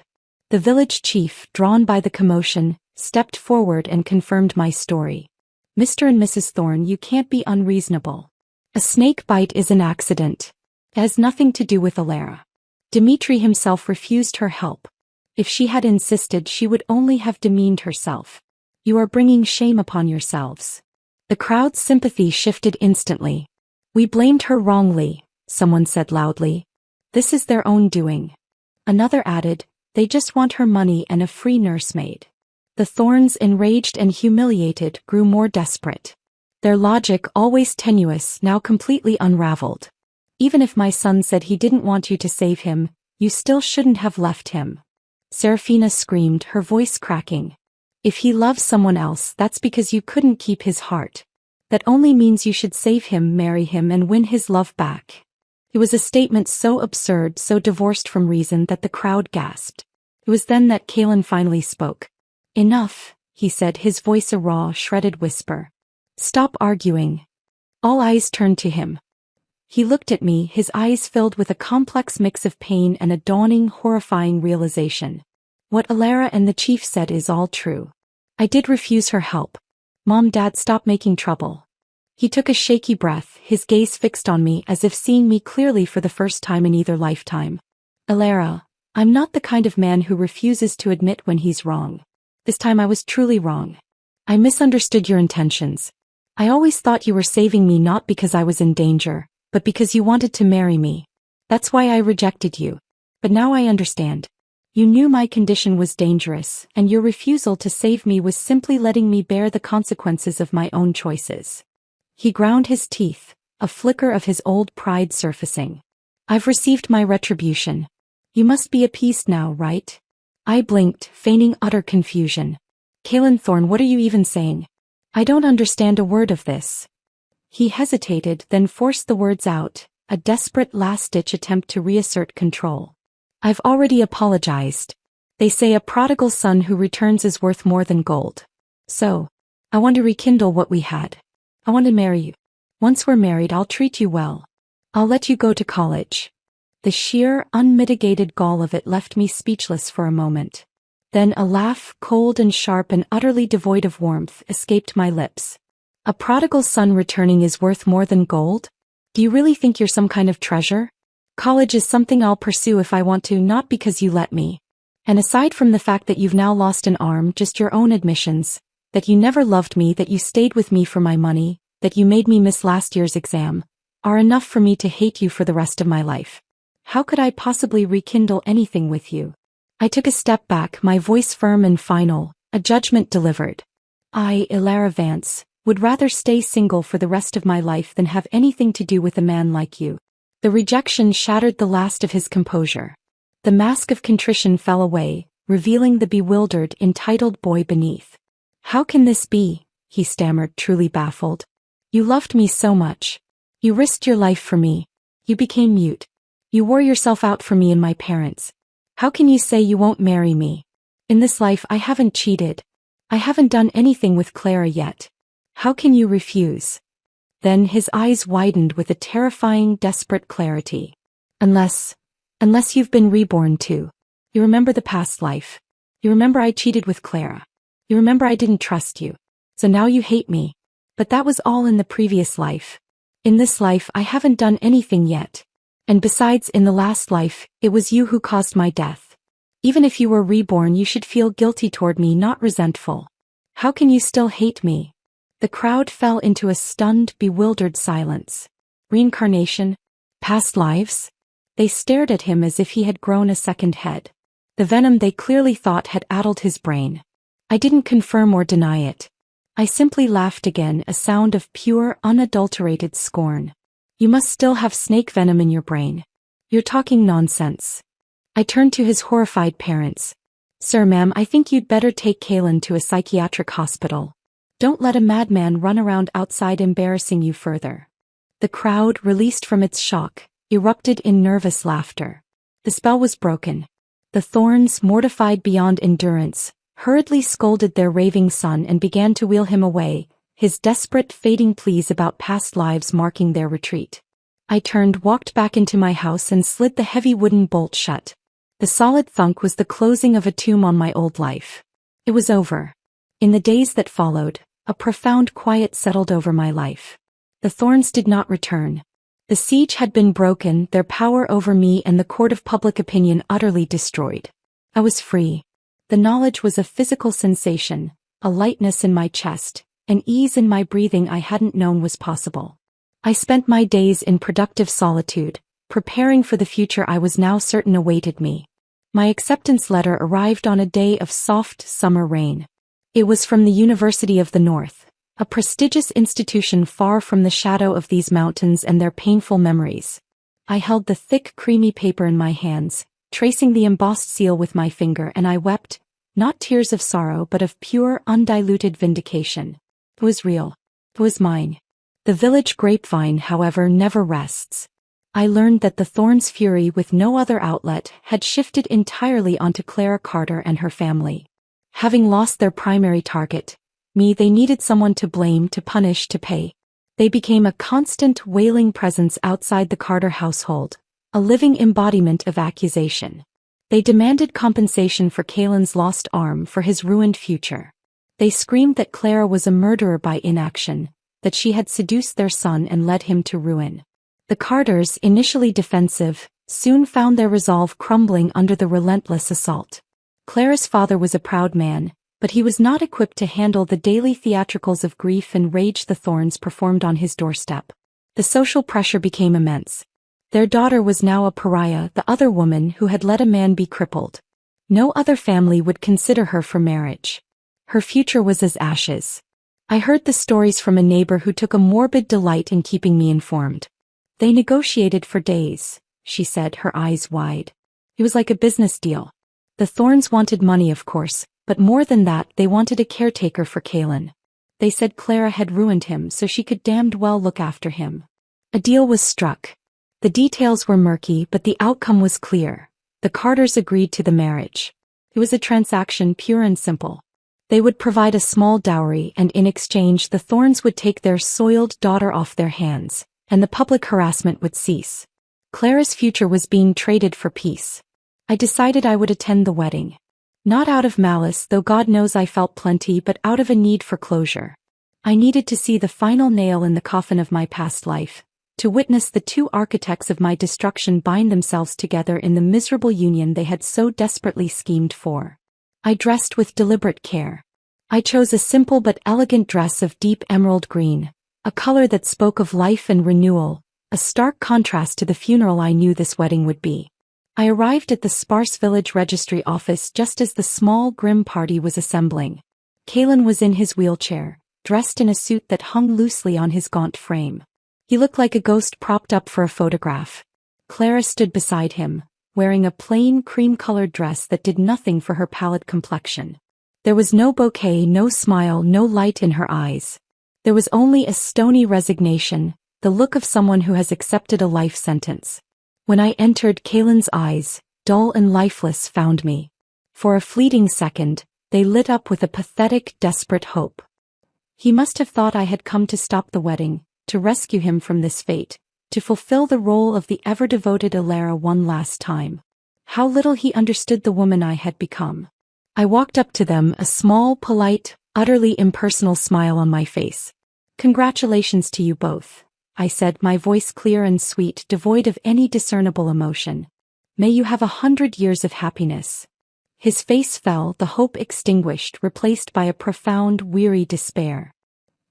The village chief, drawn by the commotion, stepped forward and confirmed my story. "Mr. and Mrs. Thorn, you can't be unreasonable. A snake bite is an accident. It has nothing to do with Alara. Dimitri himself refused her help. If she had insisted, she would only have demeaned herself. You are bringing shame upon yourselves." The crowd's sympathy shifted instantly. "We blamed her wrongly," someone said loudly. "This is their own doing." Another added, "They just want her money and a free nursemaid." The Thorns, enraged and humiliated, grew more desperate. Their logic, always tenuous, now completely unraveled. "Even if my son said he didn't want you to save him, you still shouldn't have left him." Serafina screamed, her voice cracking. "If he loves someone else, that's because you couldn't keep his heart. That only means you should save him, marry him, and win his love back." It was a statement so absurd, so divorced from reason that the crowd gasped. It was then that Kalen finally spoke. "Enough," he said, his voice a raw, shredded whisper. "Stop arguing." All eyes turned to him. He looked at me, his eyes filled with a complex mix of pain and a dawning, horrifying realization. "What Alara and the chief said is all true. I did refuse her help. Mom, Dad, stop making trouble." He took a shaky breath, his gaze fixed on me as if seeing me clearly for the first time in either lifetime. "Alara, I'm not the kind of man who refuses to admit when he's wrong. This time I was truly wrong. I misunderstood your intentions. I always thought you were saving me not because I was in danger, but because you wanted to marry me. That's why I rejected you. But now I understand. You knew my condition was dangerous, and your refusal to save me was simply letting me bear the consequences of my own choices." He ground his teeth, a flicker of his old pride surfacing. I've received my retribution. You must be appeased now, right? I blinked, feigning utter confusion. Kalen Thorne, what are you even saying? I don't understand a word of this. He hesitated, then forced the words out, a desperate last-ditch attempt to reassert control. I've already apologized. They say a prodigal son who returns is worth more than gold. So, I want to rekindle what we had. I want to marry you. Once we're married, I'll treat you well. I'll let you go to college. The sheer, unmitigated gall of it left me speechless for a moment. Then a laugh, cold and sharp and utterly devoid of warmth, escaped my lips. A prodigal son returning is worth more than gold? Do you really think you're some kind of treasure? College is something I'll pursue if I want to, not because you let me. And aside from the fact that you've now lost an arm, just your own admissions, that you never loved me, that you stayed with me for my money, that you made me miss last year's exam, are enough for me to hate you for the rest of my life. How could I possibly rekindle anything with you? I took a step back, my voice firm and final, a judgment delivered. I, Ilara Vance, would rather stay single for the rest of my life than have anything to do with a man like you. The rejection shattered the last of his composure. The mask of contrition fell away, revealing the bewildered, entitled boy beneath. How can this be? He stammered, truly baffled. You loved me so much. You risked your life for me. You became mute. You wore yourself out for me and my parents. How can you say you won't marry me? In this life I haven't cheated. I haven't done anything with Clara yet. How can you refuse? Then his eyes widened with a terrifying, desperate clarity. Unless you've been reborn too. You remember the past life. You remember I cheated with Clara. You remember I didn't trust you. So now you hate me. But that was all in the previous life. In this life I haven't done anything yet. And besides, in the last life, it was you who caused my death. Even if you were reborn, you should feel guilty toward me, not resentful. How can you still hate me? The crowd fell into a stunned, bewildered silence. Reincarnation? Past lives? They stared at him as if he had grown a second head. The venom they clearly thought had addled his brain. I didn't confirm or deny it. I simply laughed again, a sound of pure, unadulterated scorn. You must still have snake venom in your brain. You're talking nonsense. I turned to his horrified parents. Sir, ma'am, I think you'd better take Kalen to a psychiatric hospital. Don't let a madman run around outside embarrassing you further. The crowd, released from its shock, erupted in nervous laughter. The spell was broken. The Thorns, mortified beyond endurance, hurriedly scolded their raving son and began to wheel him away, his desperate, fading pleas about past lives marking their retreat. I turned, walked back into my house and slid the heavy wooden bolt shut. The solid thunk was the closing of a tomb on my old life. It was over. In the days that followed, a profound quiet settled over my life. The Thorns did not return. The siege had been broken, their power over me and the court of public opinion utterly destroyed. I was free. The knowledge was a physical sensation, a lightness in my chest, an ease in my breathing I hadn't known was possible. I spent my days in productive solitude, preparing for the future I was now certain awaited me. My acceptance letter arrived on a day of soft summer rain. It was from the University of the North, a prestigious institution far from the shadow of these mountains and their painful memories. I held the thick, creamy paper in my hands, tracing the embossed seal with my finger, and I wept, not tears of sorrow but of pure, undiluted vindication. It was real. It was mine. The village grapevine, however, never rests. I learned that the Thorns' fury, with no other outlet, had shifted entirely onto Clara Carter and her family. Having lost their primary target, me, they needed someone to blame, to punish, to pay. They became a constant, wailing presence outside the Carter household, a living embodiment of accusation. They demanded compensation for Kalen's lost arm, for his ruined future. They screamed that Clara was a murderer by inaction, that she had seduced their son and led him to ruin. The Carters, initially defensive, soon found their resolve crumbling under the relentless assault. Clara's father was a proud man, but he was not equipped to handle the daily theatricals of grief and rage the Thorns performed on his doorstep. The social pressure became immense. Their daughter was now a pariah, the other woman who had let a man be crippled. No other family would consider her for marriage. Her future was as ashes. I heard the stories from a neighbor who took a morbid delight in keeping me informed. They negotiated for days, she said, her eyes wide. It was like a business deal. The Thorns wanted money, of course, but more than that, they wanted a caretaker for Kalen. They said Clara had ruined him so she could damned well look after him. A deal was struck. The details were murky, but the outcome was clear. The Carters agreed to the marriage. It was a transaction pure and simple. They would provide a small dowry, and in exchange the Thorns would take their soiled daughter off their hands, and the public harassment would cease. Clara's future was being traded for peace. I decided I would attend the wedding. Not out of malice, though God knows I felt plenty, but out of a need for closure. I needed to see the final nail in the coffin of my past life, to witness the two architects of my destruction bind themselves together in the miserable union they had so desperately schemed for. I dressed with deliberate care. I chose a simple but elegant dress of deep emerald green, a color that spoke of life and renewal, a stark contrast to the funeral I knew this wedding would be. I arrived at the sparse village registry office just as the small, grim party was assembling. Kalen was in his wheelchair, dressed in a suit that hung loosely on his gaunt frame. He looked like a ghost propped up for a photograph. Clara stood beside him, wearing a plain cream-colored dress that did nothing for her pallid complexion. There was no bouquet, no smile, no light in her eyes. There was only a stony resignation, the look of someone who has accepted a life sentence. When I entered, Kalen's eyes, dull and lifeless, found me. For a fleeting second, they lit up with a pathetic, desperate hope. He must have thought I had come to stop the wedding, to rescue him from this fate, to fulfill the role of the ever-devoted Alara one last time. How little he understood the woman I had become. I walked up to them, a small, polite, utterly impersonal smile on my face. "Congratulations to you both," I said, my voice clear and sweet, devoid of any discernible emotion. "May you have 100 years of happiness." His face fell, the hope extinguished, replaced by a profound, weary despair.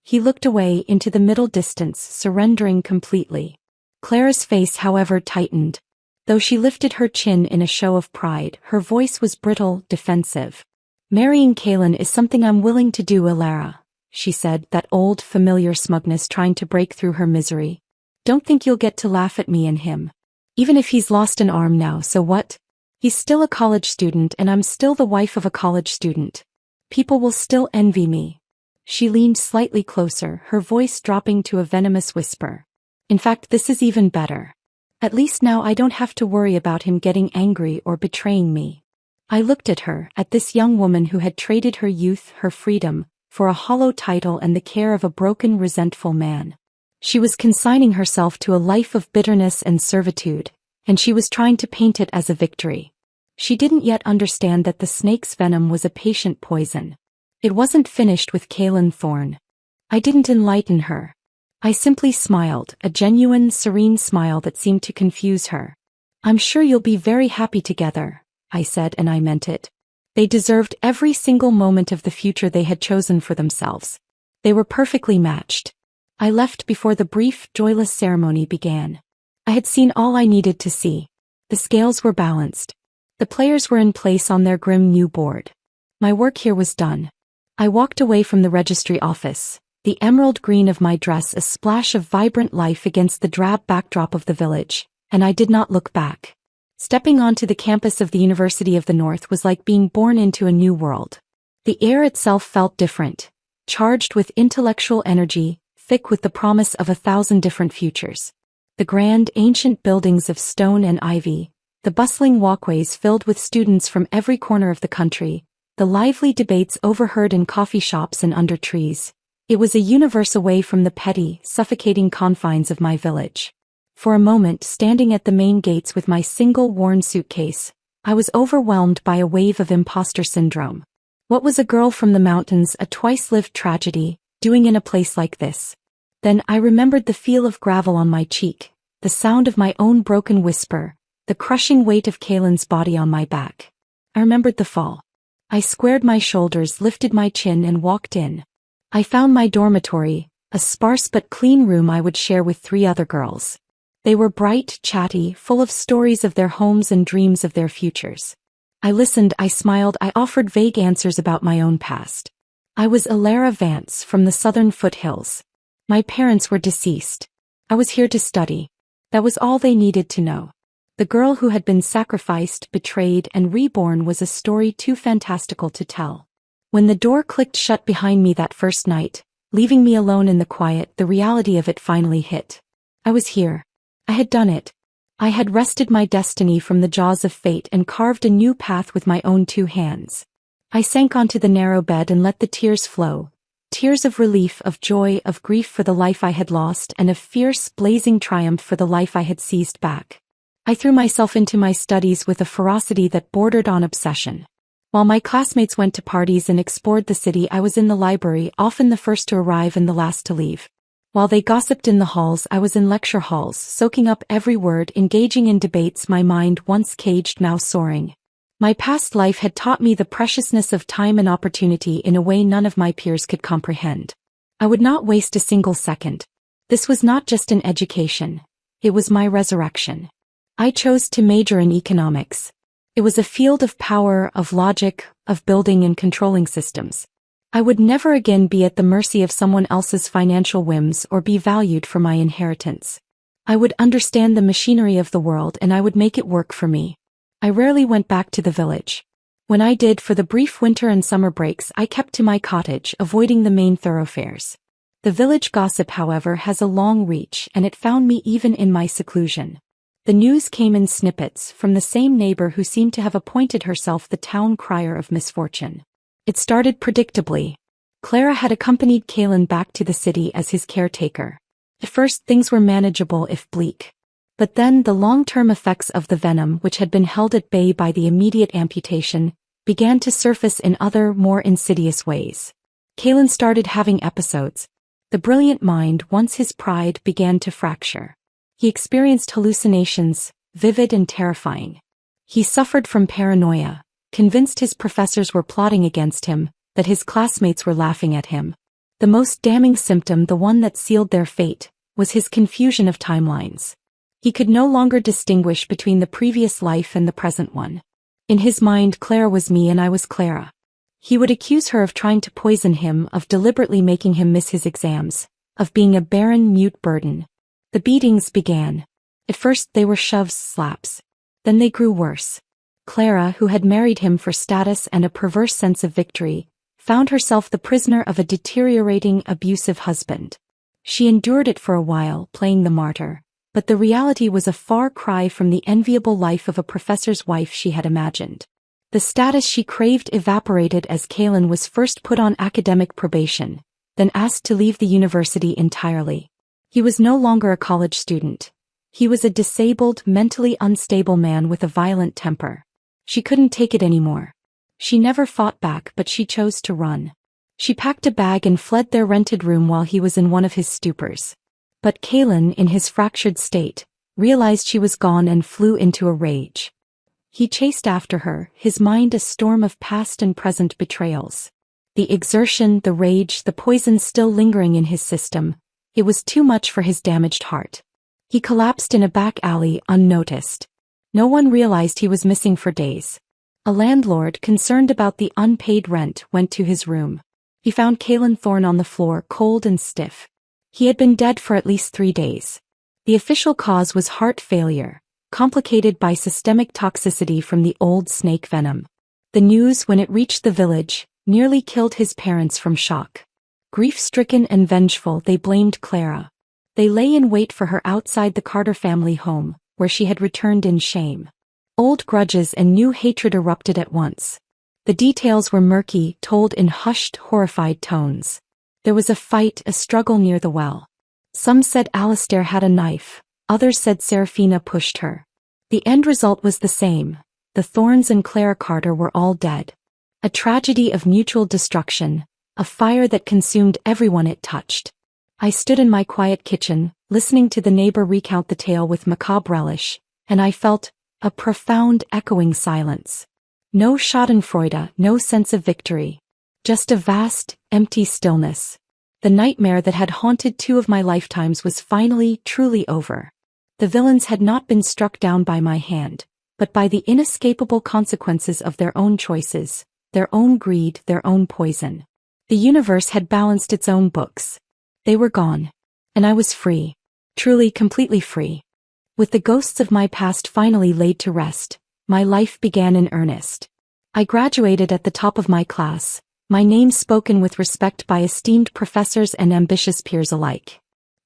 He looked away into the middle distance, surrendering completely. Clara's face, however, tightened. Though she lifted her chin in a show of pride, her voice was brittle, defensive. "Marrying Kalen is something I'm willing to do, Alara," she said, that old, familiar smugness trying to break through her misery. "Don't think you'll get to laugh at me and him. Even if he's lost an arm now, so what? He's still a college student and I'm still the wife of a college student. People will still envy me." She leaned slightly closer, her voice dropping to a venomous whisper. "In fact, this is even better. At least now I don't have to worry about him getting angry or betraying me." I looked at her, at this young woman who had traded her youth, her freedom, for a hollow title and the care of a broken, resentful man. She was consigning herself to a life of bitterness and servitude, and she was trying to paint it as a victory. She didn't yet understand that the snake's venom was a patient poison. It wasn't finished with Kalen Thorn. I didn't enlighten her. I simply smiled, a genuine, serene smile that seemed to confuse her. "I'm sure you'll be very happy together," I said, and I meant it. They deserved every single moment of the future they had chosen for themselves. They were perfectly matched. I left before the brief, joyless ceremony began. I had seen all I needed to see. The scales were balanced. The players were in place on their grim new board. My work here was done. I walked away from the registry office, the emerald green of my dress a splash of vibrant life against the drab backdrop of the village, and I did not look back. Stepping onto the campus of the University of the North was like being born into a new world. The air itself felt different, charged with intellectual energy, thick with the promise of 1,000 different futures. The grand, ancient buildings of stone and ivy, the bustling walkways filled with students from every corner of the country, the lively debates overheard in coffee shops and under trees. It was a universe away from the petty, suffocating confines of my village. For a moment, standing at the main gates with my single worn suitcase, I was overwhelmed by a wave of imposter syndrome. What was a girl from the mountains, a twice-lived tragedy, doing in a place like this? Then I remembered the feel of gravel on my cheek, the sound of my own broken whisper, the crushing weight of Kalen's body on my back. I remembered the fall. I squared my shoulders, lifted my chin, and walked in. I found my dormitory, a sparse but clean room I would share with 3 other girls. They were bright, chatty, full of stories of their homes and dreams of their futures. I listened, I smiled, I offered vague answers about my own past. I was Alara Vance from the southern foothills. My parents were deceased. I was here to study. That was all they needed to know. The girl who had been sacrificed, betrayed, and reborn was a story too fantastical to tell. When the door clicked shut behind me that first night, leaving me alone in the quiet, the reality of it finally hit. I was here. I had done it. I had wrested my destiny from the jaws of fate and carved a new path with my own two hands. I sank onto the narrow bed and let the tears flow. Tears of relief, of joy, of grief for the life I had lost, and of fierce, blazing triumph for the life I had seized back. I threw myself into my studies with a ferocity that bordered on obsession. While my classmates went to parties and explored the city, I was in the library, often the first to arrive and the last to leave. While they gossiped in the halls, I was in lecture halls, soaking up every word, engaging in debates, my mind once caged now soaring. My past life had taught me the preciousness of time and opportunity in a way none of my peers could comprehend. I would not waste a single second. This was not just an education. It was my resurrection. I chose to major in economics. It was a field of power, of logic, of building and controlling systems. I would never again be at the mercy of someone else's financial whims or be valued for my inheritance. I would understand the machinery of the world and I would make it work for me. I rarely went back to the village. When I did, for the brief winter and summer breaks, I kept to my cottage, avoiding the main thoroughfares. The village gossip, however, has a long reach, and it found me even in my seclusion. The news came in snippets from the same neighbor who seemed to have appointed herself the town crier of misfortune. It started predictably. Clara had accompanied Kalen back to the city as his caretaker. At first, things were manageable if bleak. But then the long-term effects of the venom, which had been held at bay by the immediate amputation, began to surface in other, more insidious ways. Kalen started having episodes. The brilliant mind, once his pride, began to fracture. He experienced hallucinations, vivid and terrifying. He suffered from paranoia, convinced his professors were plotting against him, that his classmates were laughing at him. The most damning symptom, the one that sealed their fate, was his confusion of timelines. He could no longer distinguish between the previous life and the present one. In his mind, Clara was me and I was Clara. He would accuse her of trying to poison him, of deliberately making him miss his exams, of being a barren, mute burden. The beatings began. At first they were shoves, slaps. Then they grew worse. Clara, who had married him for status and a perverse sense of victory, found herself the prisoner of a deteriorating, abusive husband. She endured it for a while, playing the martyr. But the reality was a far cry from the enviable life of a professor's wife she had imagined. The status she craved evaporated as Kalen was first put on academic probation, then asked to leave the university entirely. He was no longer a college student. He was a disabled, mentally unstable man with a violent temper. She couldn't take it anymore. She never fought back, but she chose to run. She packed a bag and fled their rented room while he was in one of his stupors. But Kalen, in his fractured state, realized she was gone and flew into a rage. He chased after her, his mind a storm of past and present betrayals. The exertion, the rage, the poison still lingering in his system, it was too much for his damaged heart. He collapsed in a back alley, unnoticed. No one realized he was missing for days. A landlord, concerned about the unpaid rent, went to his room. He found Kalen Thorne on the floor, cold and stiff. He had been dead for at least 3 days. The official cause was heart failure, complicated by systemic toxicity from the old snake venom. The news, when it reached the village, nearly killed his parents from shock. Grief-stricken and vengeful, they blamed Clara. They lay in wait for her outside the Carter family home, where she had returned in shame. Old grudges and new hatred erupted at once. The details were murky, told in hushed, horrified tones. There was a fight, a struggle near the well. Some said Alistair had a knife, others said Serafina pushed her. The end result was the same. The Thornes and Clara Carter were all dead. A tragedy of mutual destruction, a fire that consumed everyone it touched. I stood in my quiet kitchen, listening to the neighbor recount the tale with macabre relish, and I felt a profound, echoing silence. No schadenfreude, no sense of victory. Just a vast, empty stillness. The nightmare that had haunted 2 of my lifetimes was finally, truly over. The villains had not been struck down by my hand, but by the inescapable consequences of their own choices, their own greed, their own poison. The universe had balanced its own books. They were gone. And I was free. Truly, completely free. With the ghosts of my past finally laid to rest, my life began in earnest. I graduated at the top of my class, my name spoken with respect by esteemed professors and ambitious peers alike.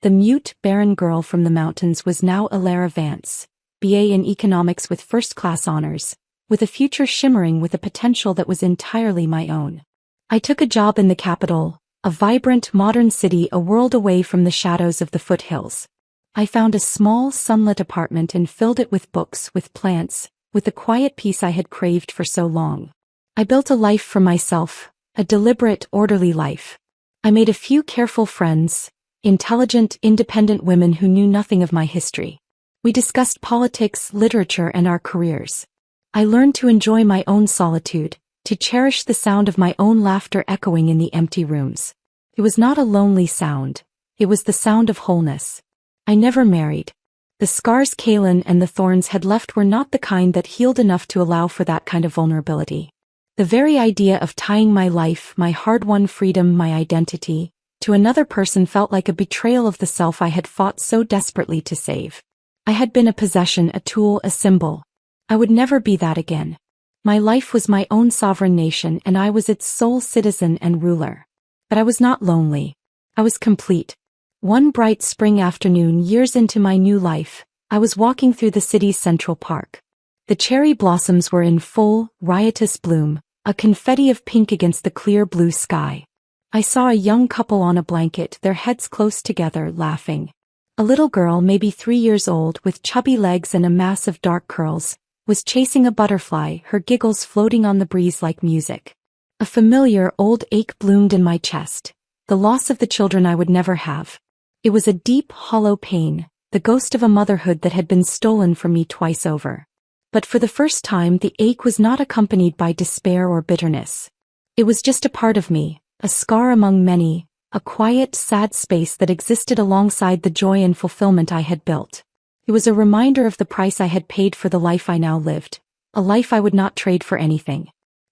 The mute, barren girl from the mountains was now Alara Vance, BA in economics with first-class honors, with a future shimmering with a potential that was entirely my own. I took a job in the capital, a vibrant, modern city a world away from the shadows of the foothills. I found a small, sunlit apartment and filled it with books, with plants, with the quiet peace I had craved for so long. I built a life for myself, a deliberate, orderly life. I made a few careful friends, intelligent, independent women who knew nothing of my history. We discussed politics, literature, and our careers. I learned to enjoy my own solitude, to cherish the sound of my own laughter echoing in the empty rooms. It was not a lonely sound. It was the sound of wholeness. I never married. The scars Kaylin and the thorns had left were not the kind that healed enough to allow for that kind of vulnerability. The very idea of tying my life, my hard-won freedom, my identity, to another person felt like a betrayal of the self I had fought so desperately to save. I had been a possession, a tool, a symbol. I would never be that again. My life was my own sovereign nation and I was its sole citizen and ruler. But I was not lonely. I was complete. One bright spring afternoon, years into my new life, I was walking through the city's Central Park. The cherry blossoms were in full, riotous bloom, a confetti of pink against the clear blue sky. I saw a young couple on a blanket, their heads close together, laughing. A little girl, maybe 3 years old, with chubby legs and a mass of dark curls, was chasing a butterfly, her giggles floating on the breeze like music. A familiar old ache bloomed in my chest, the loss of the children I would never have. It was a deep, hollow pain, the ghost of a motherhood that had been stolen from me twice over. But for the first time, the ache was not accompanied by despair or bitterness. It was just a part of me, a scar among many, a quiet, sad space that existed alongside the joy and fulfillment I had built. It was a reminder of the price I had paid for the life I now lived, a life I would not trade for anything.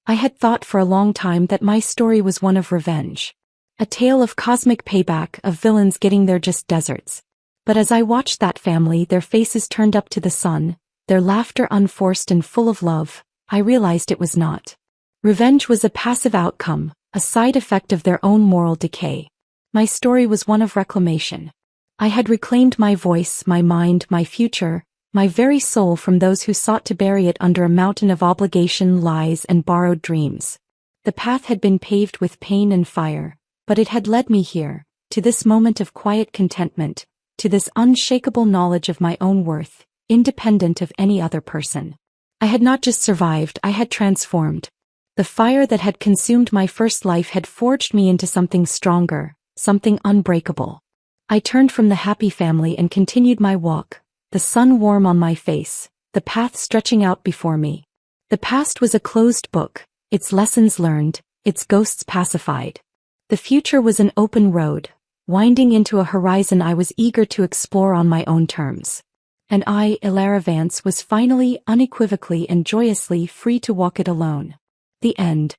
I had thought for a long time that my story was one of revenge. A tale of cosmic payback, of villains getting their just desserts. But as I watched that family, their faces turned up to the sun, their laughter unforced and full of love, I realized it was not. Revenge was a passive outcome, a side effect of their own moral decay. My story was one of reclamation. I had reclaimed my voice, my mind, my future, my very soul from those who sought to bury it under a mountain of obligation, lies, and borrowed dreams. The path had been paved with pain and fire, but it had led me here, to this moment of quiet contentment, to this unshakable knowledge of my own worth, independent of any other person. I had not just survived, I had transformed. The fire that had consumed my first life had forged me into something stronger, something unbreakable. I turned from the happy family and continued my walk, the sun warm on my face, the path stretching out before me. The past was a closed book, its lessons learned, its ghosts pacified. The future was an open road, winding into a horizon I was eager to explore on my own terms. And I, Alara Vance, was finally, unequivocally and joyously free to walk it alone. The end.